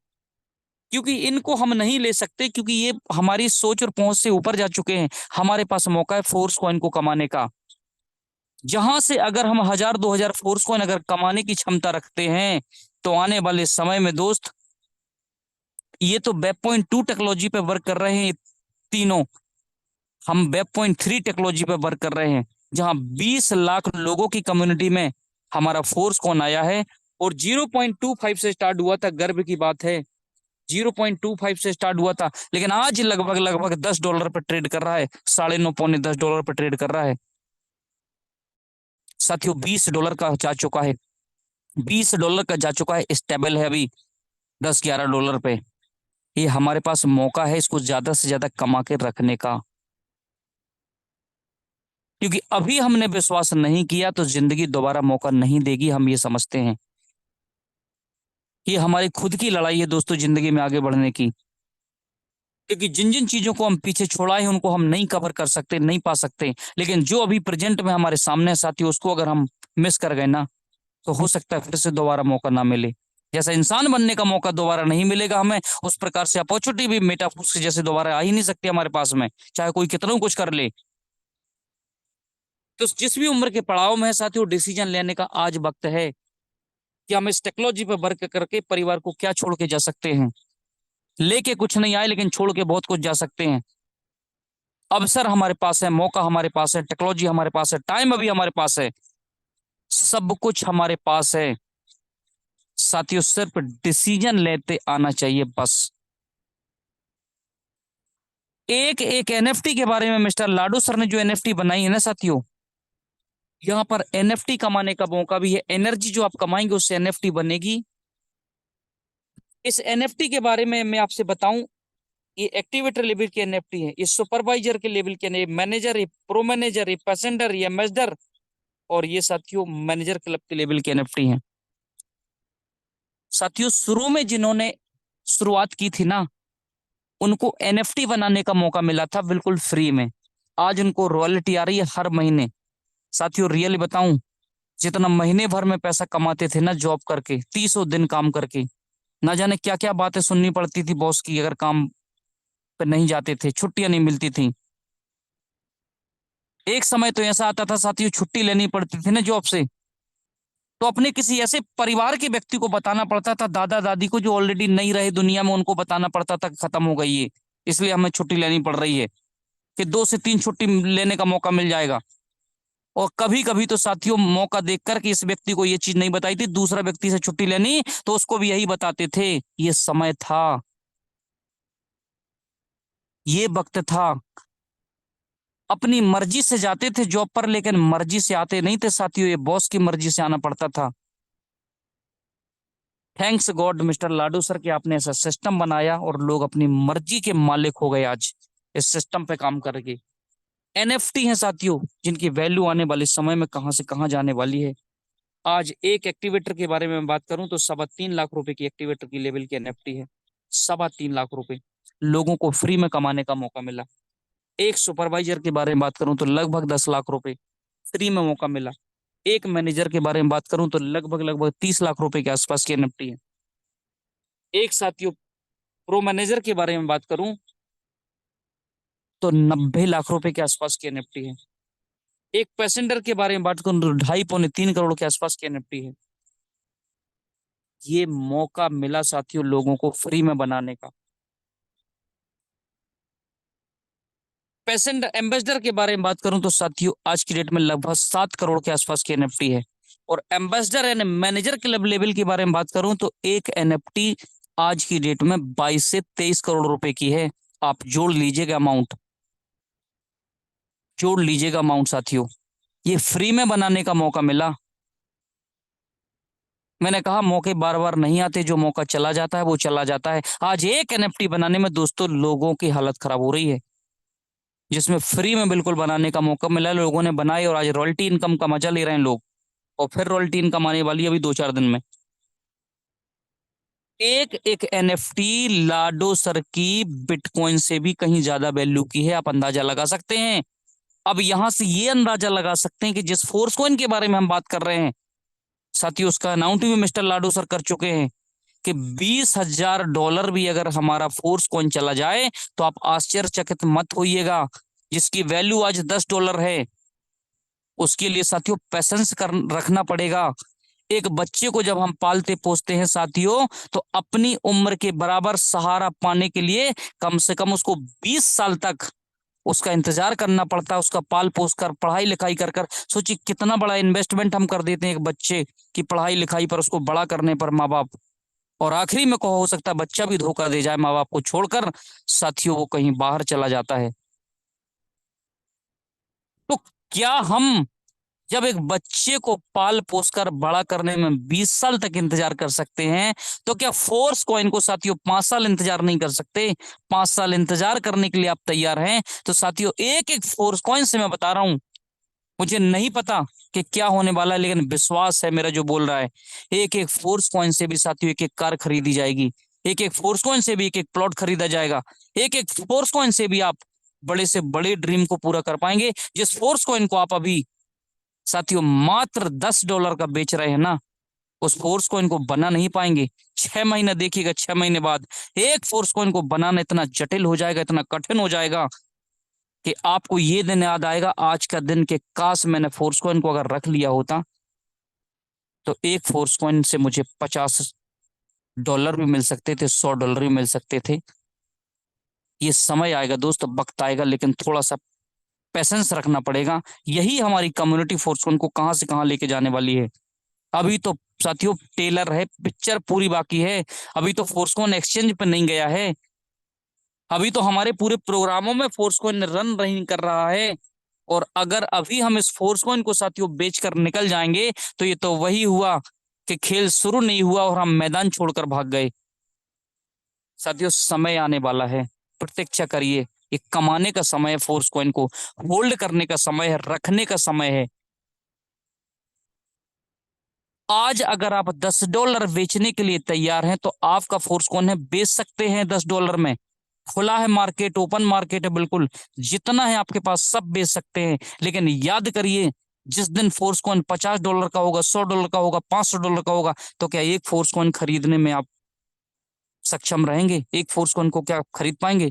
क्योंकि इनको हम नहीं ले सकते, क्योंकि ये हमारी सोच और पहुंच से ऊपर जा चुके हैं। हमारे पास मौका है फोर्स कॉइन को कमाने का। जहां से अगर हम 1,000-2,000 फोर्स कॉइन अगर कमाने की क्षमता रखते हैं, तो आने वाले समय में दोस्त, ये तो वेब पॉइंट 2 टेक्नोलॉजी पे वर्क कर रहे हैं तीनों, हम वेब पॉइंट 3 टेक्नोलॉजी पे वर्क कर रहे हैं, जहां 20 लाख लोगों की कम्युनिटी में हमारा फोर्स कौन आया है। और 0.25 से स्टार्ट हुआ था, गर्व की बात है। 0.25 से स्टार्ट हुआ था, लेकिन आज लगभग लगभग $10 पर ट्रेड कर रहा है, 9.5 पौने $10 पर ट्रेड कर रहा है। साथियों $20 का जा चुका है, $20 का जा चुका है, स्टेबल है अभी $10-11 पे। ये हमारे पास मौका है इसको ज्यादा से ज्यादा कमा के रखने का। क्योंकि अभी हमने विश्वास नहीं किया तो जिंदगी दोबारा मौका नहीं देगी, हम ये समझते हैं। ये हमारी खुद की लड़ाई है दोस्तों, जिंदगी में आगे बढ़ने की। क्योंकि जिन जिन चीजों को हम पीछे छोड़ाए हैं उनको हम नहीं कवर कर सकते, नहीं पा सकते। लेकिन जो अभी प्रेजेंट में हमारे सामने है साथियों, उसको अगर हम मिस कर गए ना, तो हो सकता है फिर से दोबारा मौका ना मिले। जैसा इंसान बनने का मौका दोबारा नहीं मिलेगा हमें, उस प्रकार से अपॉर्चुनिटी भी मेटाफोर्स जैसे दोबारा आ ही नहीं सकती हमारे पास में, चाहे कोई कितना कुछ कर ले। तो जिस भी उम्र के पड़ाव में है साथियों, डिसीजन लेने का आज वक्त है कि हम इस टेक्नोलॉजी पर वर्क करके परिवार को क्या छोड़ के जा सकते हैं। लेके कुछ नहीं आए, लेकिन छोड़ के बहुत कुछ जा सकते हैं। अवसर हमारे पास है, मौका हमारे पास है, टेक्नोलॉजी हमारे पास है, टाइम अभी हमारे पास है, सब कुछ हमारे पास है साथियों। सिर्फ डिसीजन लेते आना चाहिए बस। एक एनएफटी के बारे में मिस्टर लाडू सर ने जो एनएफटी बनाई है ना साथियों, यहाँ पर एनएफटी कमाने का मौका भी है। एनर्जी जो आप कमाएंगे उससे एनएफटी बनेगी। इस एनएफटी के बारे में मैं आपसे बताऊं, ये एक्टिवेटर लेवल की एनएफटी है, ये सुपरवाइजर के लेवल के, ये मैनेजर, ये प्रो मैनेजर, ये पैसेंजर, ये एम्बेसडर, और ये साथियों मैनेजर क्लब के लेवल के एनएफटी हैं। साथियों शुरू में जिन्होंने शुरुआत की थी ना, उनको एनएफटी बनाने का मौका मिला था बिल्कुल फ्री में। आज उनको रॉयल्टी आ रही है हर महीने। साथियों रियली बताऊं, जितना महीने भर में पैसा कमाते थे ना जॉब करके, 30 दिन काम करके, ना जाने क्या क्या बातें सुननी पड़ती थी बॉस की अगर काम पे नहीं जाते थे, छुट्टियां नहीं मिलती थी। एक समय तो ऐसा आता था साथियों, छुट्टी लेनी पड़ती थी ना जॉब से, तो अपने किसी ऐसे परिवार के व्यक्ति को बताना पड़ता था, दादा दादी को जो ऑलरेडी नहीं रहे दुनिया में, उनको बताना पड़ता था कि खत्म हो गई है, इसलिए हमें छुट्टी लेनी पड़ रही है, कि 2 से 3 छुट्टी लेने का मौका मिल जाएगा। और कभी कभी तो साथियों मौका देखकर कि इस व्यक्ति को ये चीज नहीं बताई थी, दूसरा व्यक्ति से छुट्टी लेनी, तो उसको भी यही बताते थे, ये समय था, ये वक्त था, अपनी मर्जी से जाते थे जॉब पर, लेकिन मर्जी से आते नहीं थे साथियों, ये बॉस की मर्जी से आना पड़ता था। थैंक्स गॉड मिस्टर लाडू सर कि आपने ऐसा सिस्टम बनाया और लोग अपनी मर्जी के मालिक हो गए आज इस सिस्टम पे काम करके। एनएफटी हैं साथियों, जिनकी वैल्यू आने वाले समय में कहां से कहां जाने वाली है। आज एक एक्टिवेटर के बारे में मैं बात करूं तो 3.25 लाख रुपए की एक्टिवेटर की लेवल की एनएफटी है। 3.25 लाख रुपए लोगों को फ्री में कमाने का मौका मिला। एक सुपरवाइजर के बारे में बात करूं तो लगभग 10 लाख रुपए फ्री में मौका मिला। एक मैनेजर के बारे में बात करूं तो लगभग लगभग 30 लाख रुपए के आसपास की एनएफटी है। एक साथियों प्रो मैनेजर के बारे में बात करूं तो 90 लाख रुपए के आसपास की एनएफटी है। एक पैसेंजर के बारे में बात करूं तो 2.5 पौने 3 करोड़ के आसपास की एनएफटी है। ये मौका मिला साथियों लोगों को फ्री में बनाने का। पैसेंजर एम्बेसडर के बारे में बात करूं तो साथियों आज की डेट में लगभग 7 करोड़ के आसपास की एनएफटी है। और एम्बेसडर एंड मैनेजर के लेवल के बारे में बात करूं तो एक एनएफटी आज की डेट में 22 से 23 करोड़ रुपए की है। आप जोड़ लीजिएगा अमाउंट साथियों। ये फ्री में बनाने का मौका मिला। मैंने कहा मौके बार बार नहीं आते, जो मौका चला जाता है वो चला जाता है। आज एक एनएफटी बनाने में दोस्तों लोगों की हालत खराब हो रही है, जिसमें फ्री में बिल्कुल बनाने का मौका मिला, लोगों ने बनाई और आज रॉयल्टी इनकम का मजा ले रहे हैं लोग। और फिर रॉयल्टी इनकम आने वाली है अभी 2-4 दिन में। एक एक एनएफटी लाडो सर की बिटकॉइन से भी कहीं ज्यादा वैल्यू की है, आप अंदाजा लगा सकते हैं। अब यहां से ये अंदाजा लगा सकते हैं कि जिस फोर्स कॉइन के बारे में हम बात कर रहे हैं साथियों, उसका अनाउंस भी मिस्टर लाडो सर कर चुके हैं कि $20,000 भी अगर हमारा फोर्स कॉइन चला जाए तो आप आश्चर्यचकित मत होइएगा। जिसकी वैल्यू आज $10 है, उसके लिए साथियों पैसेंस कर रखना पड़ेगा। एक बच्चे को जब हम पालते पोसते हैं साथियों, तो अपनी उम्र के बराबर सहारा पाने के लिए कम से कम उसको 20 साल तक उसका इंतजार करना पड़ता है, उसका पाल पोस कर पढ़ाई लिखाई कर कर। सोचिए कितना बड़ा इन्वेस्टमेंट हम कर देते हैं एक बच्चे की पढ़ाई लिखाई पर, उसको बड़ा करने पर माँ बाप। और आखिरी में कहो हो सकता है बच्चा भी धोखा दे जाए माँ बाप को छोड़कर, साथियों वो कहीं बाहर चला जाता है। तो क्या हम जब एक बच्चे को पाल पोस कर बड़ा करने में 20 साल तक इंतजार कर सकते हैं, तो क्या फोर्स कॉइन को साथियों 5 साल इंतजार नहीं कर सकते? 5 साल इंतजार करने के लिए आप तैयार हैं तो साथियों एक एक फोर्स कॉइन से मैं बता रहा हूं, मुझे नहीं पता कि क्या होने वाला है, लेकिन विश्वास है मेरा जो बोल रहा है। एक एक फोर्स कॉइन से भी साथियों एक एक कार खरीदी जाएगी। एक एक फोर्स कॉइन से भी एक एक प्लॉट खरीदा जाएगा। एक एक फोर्स कॉइन से भी आप बड़े से बड़े ड्रीम को पूरा कर पाएंगे। जिस फोर्स कॉइन को आप अभी साथियों मात्र $10 का बेच रहे हैं ना, उस फोर्स कॉइन को बना नहीं पाएंगे। 6 महीना देखिएगा, 6 महीने बाद एक फोर्स कॉइन को बनाना इतना जटिल हो जाएगा, इतना कठिन हो जाएगा कि आपको ये दिन याद आएगा आज का दिन के काश मैंने फोर्स कॉइन को अगर रख लिया होता तो एक फोर्स कॉइन से मुझे $50 भी मिल सकते थे, $100 भी मिल सकते थे। ये समय आएगा दोस्त, वक्त आएगा, लेकिन थोड़ा सा पैसेंस रखना पड़ेगा। यही हमारी कम्युनिटी फोर्स कॉइन को कहां से कहां लेके जाने वाली है। अभी तो साथियों टेलर है, पिक्चर पूरी बाकी है। अभी तो फोर्सकॉन एक्सचेंज पे नहीं गया है। अभी तो हमारे पूरे प्रोग्रामों में फोर्सकॉइन रन नहीं कर रहा है। और अगर अभी हम इस फोर्सकॉइन को साथियों बेचकर निकल जाएंगे तो ये तो वही हुआ कि खेल शुरू नहीं हुआ और हम मैदान छोड़कर भाग गए। साथियों समय आने वाला है, प्रतीक्षा करिए। ये कमाने का समय है, फोर्सकॉइन को होल्ड करने का समय है, रखने का समय है। आज अगर आप $10 बेचने के लिए तैयार हैं तो आपका फोर्स कौन है, बेच सकते हैं $10 में। खुला है मार्केट, ओपन मार्केट है बिल्कुल, जितना है आपके पास सब बेच सकते हैं। लेकिन याद करिए जिस दिन फोर्स कॉइन $50 का होगा, $100 का होगा, $500 का होगा, तो क्या एक फोर्स कॉइन खरीदने में आप सक्षम रहेंगे? एक फोर्स कॉइन को क्या आप खरीद पाएंगे?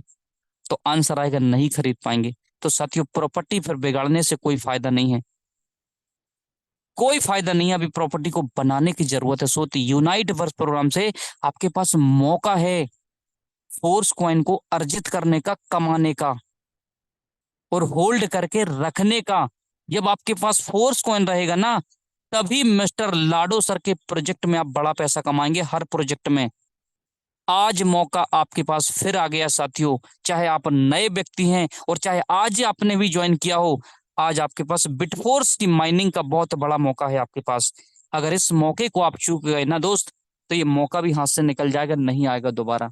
तो आंसर आएगा नहीं खरीद पाएंगे। तो साथियों प्रॉपर्टी फिर बिगाड़ने से कोई फायदा नहीं है, कोई फायदा नहीं है। अभी प्रॉपर्टी को बनाने की जरूरत है। सोती यूनाइट वर्स प्रोग्राम से आपके पास मौका है फोर्स कॉइन को अर्जित करने का, कमाने का और होल्ड करके रखने का। जब आपके पास फोर्स कॉइन रहेगा ना, तभी मिस्टर लाडो सर के प्रोजेक्ट में आप बड़ा पैसा कमाएंगे, हर प्रोजेक्ट में। आज मौका आपके पास फिर आ गया साथियों, चाहे आप नए व्यक्ति हैं और चाहे आज आपने भी ज्वाइन किया हो, आज आपके पास बिटफोर्स की माइनिंग का बहुत बड़ा मौका है आपके पास। अगर इस मौके को आप चूक गए ना दोस्त, तो ये मौका भी हाथ से निकल जाएगा, नहीं आएगा दोबारा।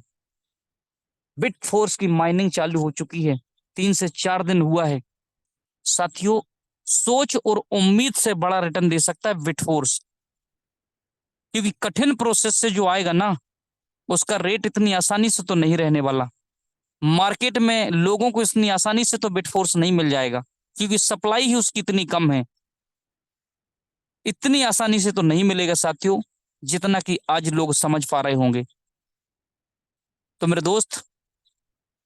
बिटफोर्स की माइनिंग चालू हो चुकी है, 3 से 4 दिन हुआ है साथियों। सोच और उम्मीद से बड़ा रिटर्न दे सकता है बिटफोर्स, क्योंकि कठिन प्रोसेस से जो आएगा ना, उसका रेट इतनी आसानी से तो नहीं रहने वाला। मार्केट में लोगों को इतनी आसानी से तो बिटफोर्स नहीं मिल जाएगा, क्योंकि सप्लाई ही उसकी इतनी कम है। इतनी आसानी से तो नहीं मिलेगा साथियों, जितना कि आज लोग समझ पा रहे होंगे। तो मेरे दोस्त,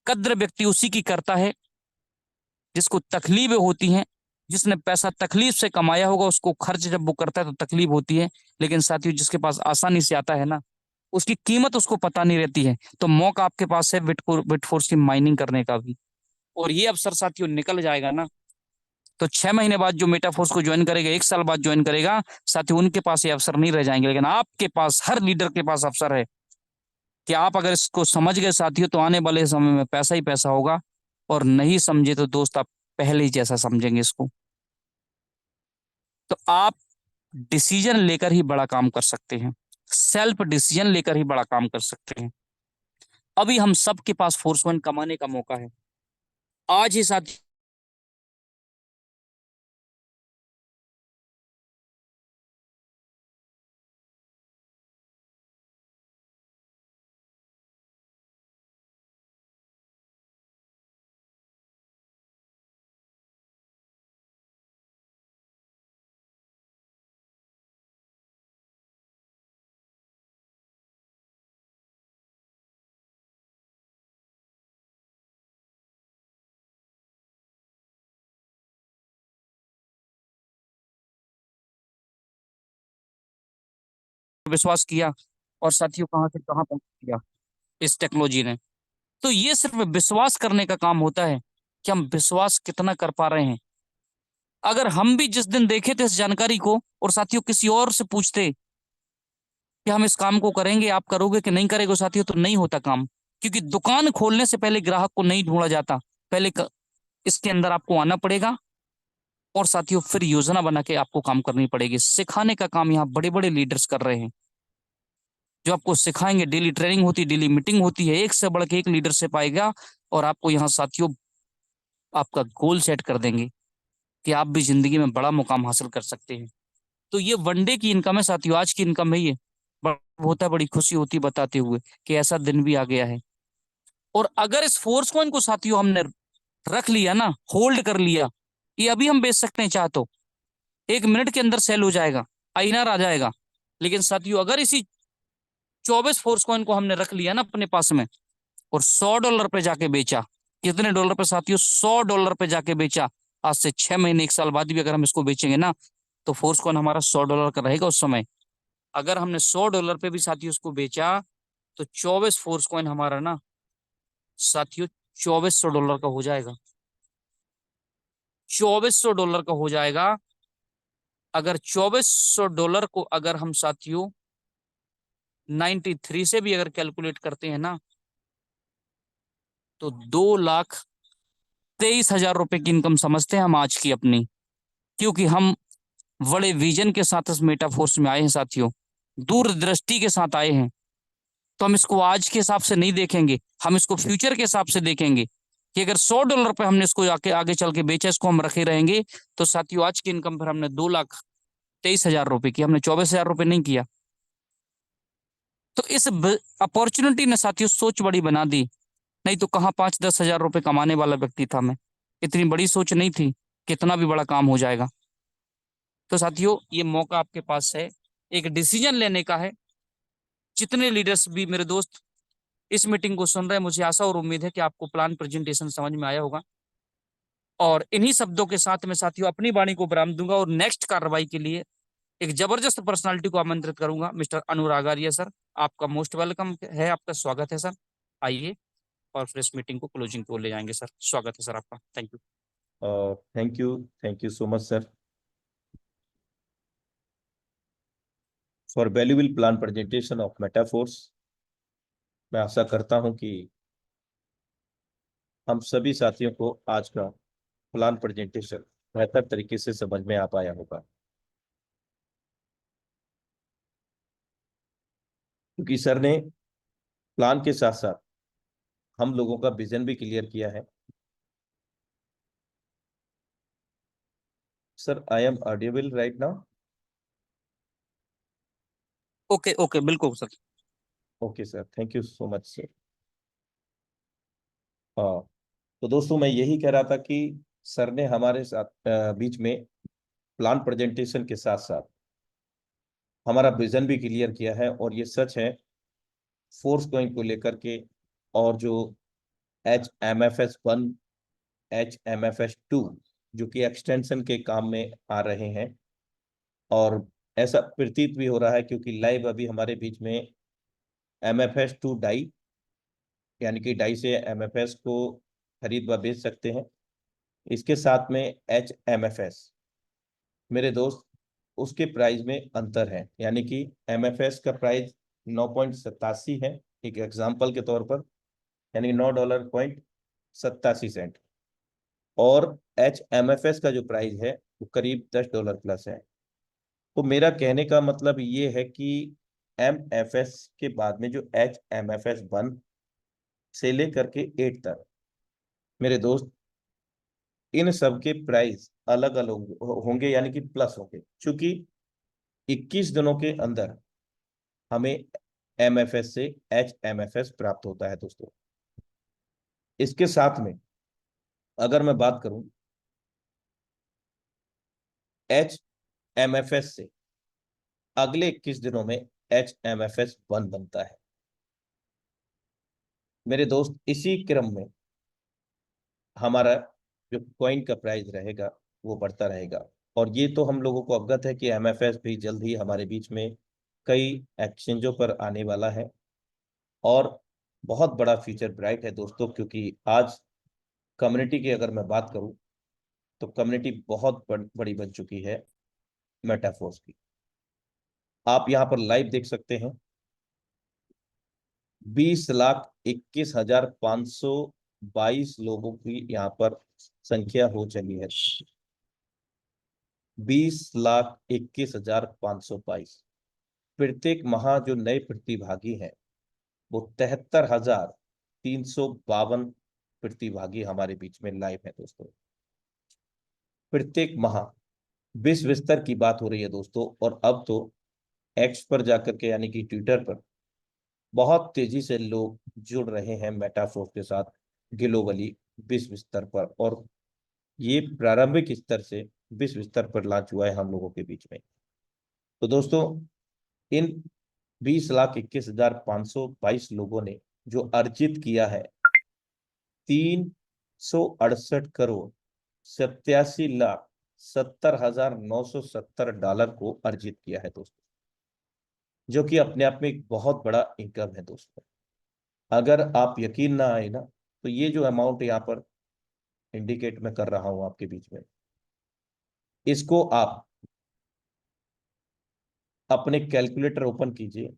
कद्र व्यक्ति उसी की करता है जिसको तकलीफें होती हैं। जिसने पैसा तकलीफ से कमाया होगा, उसको खर्च जब वो करता है तो तकलीफ होती है। लेकिन साथियों, जिसके पास आसानी से आता है ना, उसकी कीमत उसको पता नहीं रहती है। तो मौका आपके पास है बिटफोर्स की माइनिंग करने का भी। और ये अवसर साथियों निकल जाएगा ना, तो 6 महीने बाद जो मेटाफोर्स को ज्वाइन करेगा, 1 साल बाद ज्वाइन करेगा, साथियों उनके पास ये अवसर नहीं रह जाएंगे। लेकिन आपके पास, हर लीडर के पास अवसर है कि आप अगर इसको समझ गए साथियों, तो आने वाले समय में पैसा ही पैसा होगा। और नहीं समझे तो दोस्त, आप पहले ही जैसा समझेंगे इसको। तो आप डिसीजन लेकर ही बड़ा काम कर सकते हैं, सेल्फ डिसीजन लेकर ही बड़ा काम कर सकते हैं। अभी हम सबके पास फोर्स वन कमाने का मौका है। आज ही साथ विश्वास किया, और साथियों कहां से कहां पहुंच गया इस टेक्नोलॉजी ने। तो ये सिर्फ विश्वास करने का काम होता है कि हम विश्वास कितना कर पा रहे हैं। अगर हम भी जिस दिन देखे थे इस जानकारी को, और साथियों किसी और से पूछते कि हम इस काम को करेंगे, आप करोगे कि नहीं करेंगे साथियों, तो नहीं होता काम। क्योंकि दुकान खोलने से पहले ग्राहक को नहीं ढूंढा जाता, पहले इसके अंदर आपको आना पड़ेगा। और साथियों फिर योजना बना के आपको काम करनी पड़ेगी। सिखाने का काम यहाँ बड़े बड़े लीडर्स कर रहे हैं, जो आपको सिखाएंगे। डेली ट्रेनिंग होती है, डेली मीटिंग होती है, एक से बढ़ के एक लीडरशिप आएगा। और आपको यहाँ साथियों आपका गोल सेट कर देंगे कि आप भी जिंदगी में बड़ा मुकाम हासिल कर सकते हैं। तो ये वनडे की इनकम है साथियों, आज की इनकम है ये। होता है, बड़ी खुशी होती बताते हुए कि ऐसा दिन भी आ गया है। और अगर इस फोर्स कॉइन को साथियों हमने रख लिया ना, होल्ड कर लिया, ये अभी हम बेच सकते हैं चाह तो, 1 मिनट के अंदर सेल हो जाएगा, आईआरआर आ जाएगा। लेकिन साथियों अगर इसी 24 फोर्स कॉइन को हमने रख लिया ना अपने पास में, और $100 पे जाके बेचा, कितने डॉलर पे साथियों, $100 पे जाके बेचा। आज से 6 महीने 1 साल बाद भी अगर हम इसको बेचेंगे ना, तो फोर्स कॉइन हमारा $100 का रहेगा उस समय। अगर हमने $100 पे भी साथियों उसको बेचा, तो 24 फोर्स कॉइन हमारा ना साथियों $2400 का हो जाएगा। $2400 का हो जाएगा। अगर $2400 को अगर हम साथियों 93 से भी अगर कैलकुलेट करते हैं ना, तो 2,23,000 रुपए की इनकम समझते हैं हम आज की अपनी। क्योंकि हम बड़े विजन के साथ इस मेटाफोर्स में आए हैं साथियों, दूरदृष्टि के साथ आए हैं। तो हम इसको आज के हिसाब से नहीं देखेंगे, हम इसको फ्यूचर के हिसाब से देखेंगे कि अगर $100 पे हमने इसको आके आगे चल के बेचा, इसको हम रखे रहेंगे, तो साथियों आज की इनकम पर हमने 2,23,000 रुपए की, हमने 24,000 रुपए नहीं किया। तो इस अपॉर्चुनिटी ने साथियों सोच बड़ी बना दी। नहीं तो कहाँ 5-10 हजार रुपए कमाने वाला व्यक्ति था मैं, इतनी बड़ी सोच नहीं थी, कितना भी बड़ा काम हो जाएगा। तो साथियों ये मौका आपके पास है, एक डिसीजन लेने का है। जितने लीडर्स भी मेरे दोस्त इस मीटिंग को सुन रहे हैं, मुझे आशा और उम्मीद है कि आपको प्लान प्रेजेंटेशन समझ में आया होगा। और इन्हीं शब्दों के साथ मैं साथियों अपनी वाणी को विराम दूंगा, और नेक्स्ट कार्रवाई के लिए एक जबरदस्त पर्सनालिटी को आमंत्रित करूंगा, मिस्टर अनुराग आर्य सर। आपका मोस्ट वेलकम है, आपका स्वागत है सर। आइए और फिर इस मीटिंग को क्लोजिंग को ले जाएंगे सर। स्वागत है सर आपका, thank you. Thank you so much, sir, for valuable plan presentation of Metaforce. मैं आशा करता हूं कि हम सभी साथियों को आज का प्लान प्रेजेंटेशन बेहतर तरीके से समझ में आ पाया होगा, क्योंकि सर ने प्लान के साथ साथ हम लोगों का विजन भी क्लियर किया है। Sir, I am audible right now? Okay okay, बिल्कुल sir. Okay sir, thank you so much sir. हाँ, तो दोस्तों मैं यही कह रहा था कि सर ने हमारे साथ बीच में प्लान प्रेजेंटेशन के साथ साथ हमारा विजन भी क्लियर किया है, और ये सच है फोर्स गोइंग को लेकर के। और जो HMFS 1, HMFS 2 जो कि एक्सटेंशन के काम में आ रहे हैं, और ऐसा प्रतीत भी हो रहा है क्योंकि लाइव अभी हमारे बीच में MFS 2 डाई, यानी कि डाई से MFS को खरीद व बेच सकते हैं। इसके साथ में HMFS, मेरे दोस्त, उसके प्राइस में अंतर है, यानी कि MFS का प्राइस 9.87 है एक एग्जाम्पल के तौर पर, यानी $9.87, और HMFS का जो प्राइस है वो करीब $10 प्लस है। तो मेरा कहने का मतलब ये है कि MFS के बाद में जो HMFS 1 से लेकर के 8 तक, मेरे दोस्त, इन सब के प्राइस अलग अलग होंगे, यानी कि प्लस होंगे, क्योंकि 21 दिनों के अंदर हमें MFS से HMFS प्राप्त होता है दोस्तों। इसके साथ में अगर मैं बात करूं HMFS से, अगले 21 दिनों में HMFS 1 बनता है मेरे दोस्त। इसी क्रम में हमारा जो कॉइन का प्राइस रहेगा वो बढ़ता रहेगा। और ये तो हम लोगों को अवगत है कि MFS भी जल्द ही हमारे बीच में कई एक्सचेंजों पर आने वाला है, और बहुत बड़ा फ्यूचर ब्राइट है दोस्तों, क्योंकि आज कम्युनिटी की अगर मैं बात करूं तो कम्युनिटी बहुत बड़ी बन चुकी है मेटाफोर्स की। आप यहाँ पर लाइव देख सकते हैं 20,21,522 लोगों की यहाँ पर संख्या हो चली है। 20,21,522। प्रत्येक माह जो नए प्रतिभागी हैं वो 73,352 प्रतिभागी हमारे बीच में लाइव है दोस्तों। प्रत्येक माह विश्व स्तर की बात हो रही है दोस्तों, और अब तो एक्स पर जाकर के, यानी कि ट्विटर पर, बहुत तेजी से लोग जुड़ रहे हैं मेटाफोर्स के साथ ग्लोबली, विश्व स्तर पर। और ये प्रारंभिक स्तर से विश्व स्तर पर लॉन्च हुआ है हम लोगों के बीच में। तो दोस्तों, इन 20,21,522 लोगों ने जो अर्जित किया है 368,87,70,970 को अर्जित किया है दोस्तों, जो कि अपने आप में एक बहुत बड़ा इनकम है दोस्तों। अगर आप यकीन ना आए ना, तो ये जो अमाउंट यहाँ पर इंडिकेट मैं कर रहा हूं आपके बीच में, इसको आप अपने कैलकुलेटर ओपन कीजिए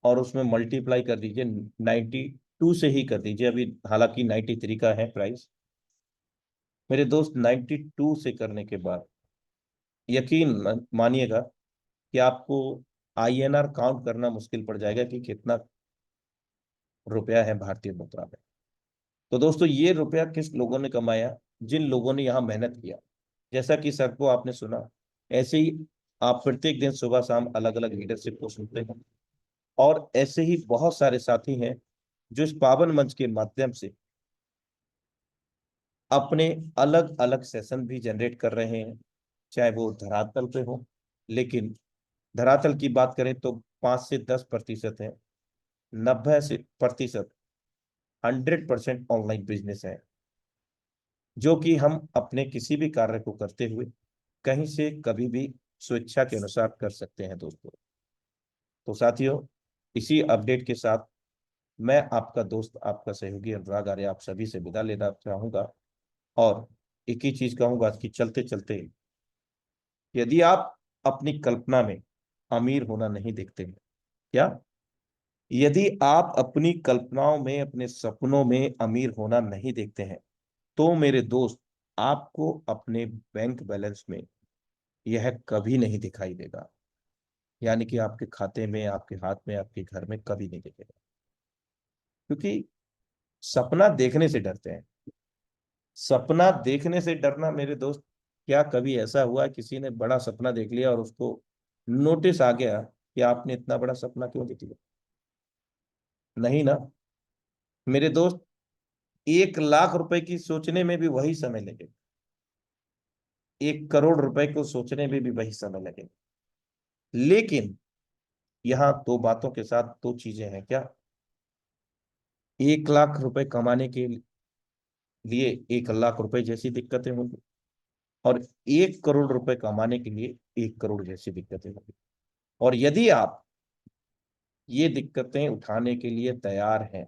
और उसमें मल्टीप्लाई कर दीजिए, 92 से ही कर दीजिए। अभी हालांकि 93 का है प्राइस मेरे दोस्त। 92 से करने के बाद यकीन मानिएगा कि आपको INR काउंट करना मुश्किल पड़ जाएगा कि कितना रुपया है भारतीय मुद्रा में। तो दोस्तों, ये रुपया किस लोगों ने कमाया? जिन लोगों ने यहाँ मेहनत किया। जैसा कि सर को आपने सुना, ऐसे ही आप प्रत्येक दिन सुबह शाम अलग अलग लीडरशिप को सुनते हैं, और ऐसे ही बहुत सारे साथी हैं जो इस पावन मंच के माध्यम से अपने अलग अलग सेशन भी जनरेट कर रहे हैं, चाहे वो धरातल पे हो। लेकिन धरातल की बात करें तो 5 से 10% है, 90% 100% ऑनलाइन बिजनेस है, जो कि हम अपने किसी भी कार्य को करते हुए कहीं से कभी भी स्वेच्छा के अनुसार कर सकते हैं दोस्तों। तो साथियों, इसी अपडेट के साथ मैं आपका दोस्त, आपका सहयोगी अनुराग आर्य, आप सभी से विदा लेना चाहूंगा, और एक ही चीज कहूंगा कि चलते चलते, यदि आप अपनी कल्पना में अमीर होना नहीं देखते हैं क्या, यदि आप अपनी कल्पनाओं में, अपने सपनों में अमीर होना नहीं देखते हैं, तो मेरे दोस्त, आपको अपने बैंक बैलेंस में यह कभी नहीं दिखाई देगा। यानी कि आपके खाते में, आपके हाथ में, आपके घर में कभी नहीं दिखेगा। क्योंकि सपना देखने से डरते हैं। सपना देखने से डरना मेरे दोस्त, क्या कभी ऐसा हुआ किसी ने बड़ा सपना देख लिया और उसको नोटिस आ गया कि आपने इतना बड़ा सपना क्यों देख लिया? नहीं ना मेरे दोस्त। 1 लाख रुपए की सोचने में भी वही समय लगे, 1 करोड़ रुपए को सोचने में भी वही समय लगे। लेकिन यहाँ दो बातों के साथ दो चीजें हैं क्या। 1 लाख रुपए कमाने के लिए 1 लाख रुपए जैसी दिक्कतें होंगी, और 1 करोड़ रुपए कमाने के लिए 1 करोड़ जैसी दिक्कतें होंगी। और यदि आप ये दिक्कतें उठाने के लिए तैयार हैं,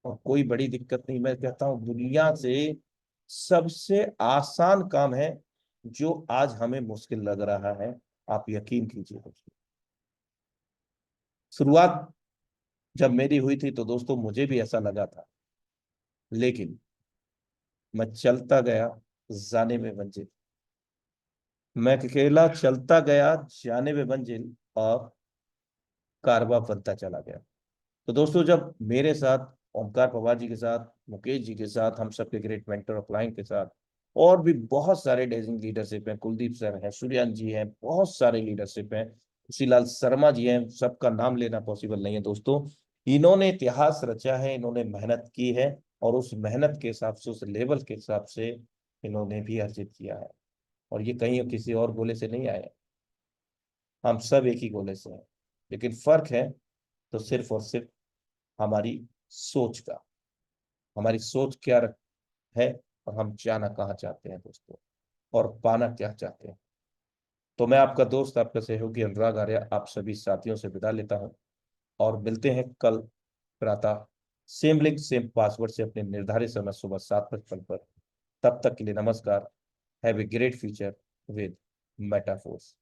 और कोई बड़ी दिक्कत नहीं, मैं कहता हूं दुनिया से सबसे आसान काम है जो आज हमें मुश्किल लग रहा है, आप यकीन कीजिए दोस्तों। शुरुआत जब मेरी हुई थी तो दोस्तों मुझे भी ऐसा लगा था, लेकिन मैं चलता गया जाने में मंजिल, मैं अकेला चलता गया जाने में मंजिल, और कारवां बनता चला गया। तो दोस्तों जब मेरे साथ, ओमकार पवार जी के साथ, मुकेश जी के साथ, हम सबके ग्रेट मेंटर ऑफलाइन के साथ, और भी बहुत सारे डेजिंग लीडरशिप हैं, कुलदीप सर हैं, सूर्यान जी हैं, बहुत सारे लीडरशिप हैं, उसीलाल शर्मा जी हैं, सबका नाम लेना पॉसिबल नहीं है दोस्तों। इन्होंने इतिहास रचा है, इन्होंने मेहनत की है, और उस मेहनत के हिसाब से, उस लेवल के हिसाब से इन्होंने भी अर्जित किया है। और ये कहीं किसी और गोले से नहीं आए, हम सब एक ही गोले से हैं। लेकिन फर्क है तो सिर्फ और सिर्फ हमारी सोच का। हमारी सोच क्या है, और हम जाना कहाँ चाहते हैं दोस्तों, और पाना क्या चाहते हैं। तो मैं आपका दोस्त, आपका सहयोगी अनुराग आर्य, आप सभी साथियों से विदा लेता हूं, और मिलते हैं कल प्रातः सेम लिंक सेम पासवर्ड से अपने निर्धारित समय सुबह 7:55 पर। तब तक के लिए नमस्कार। Have a great future with metaphors.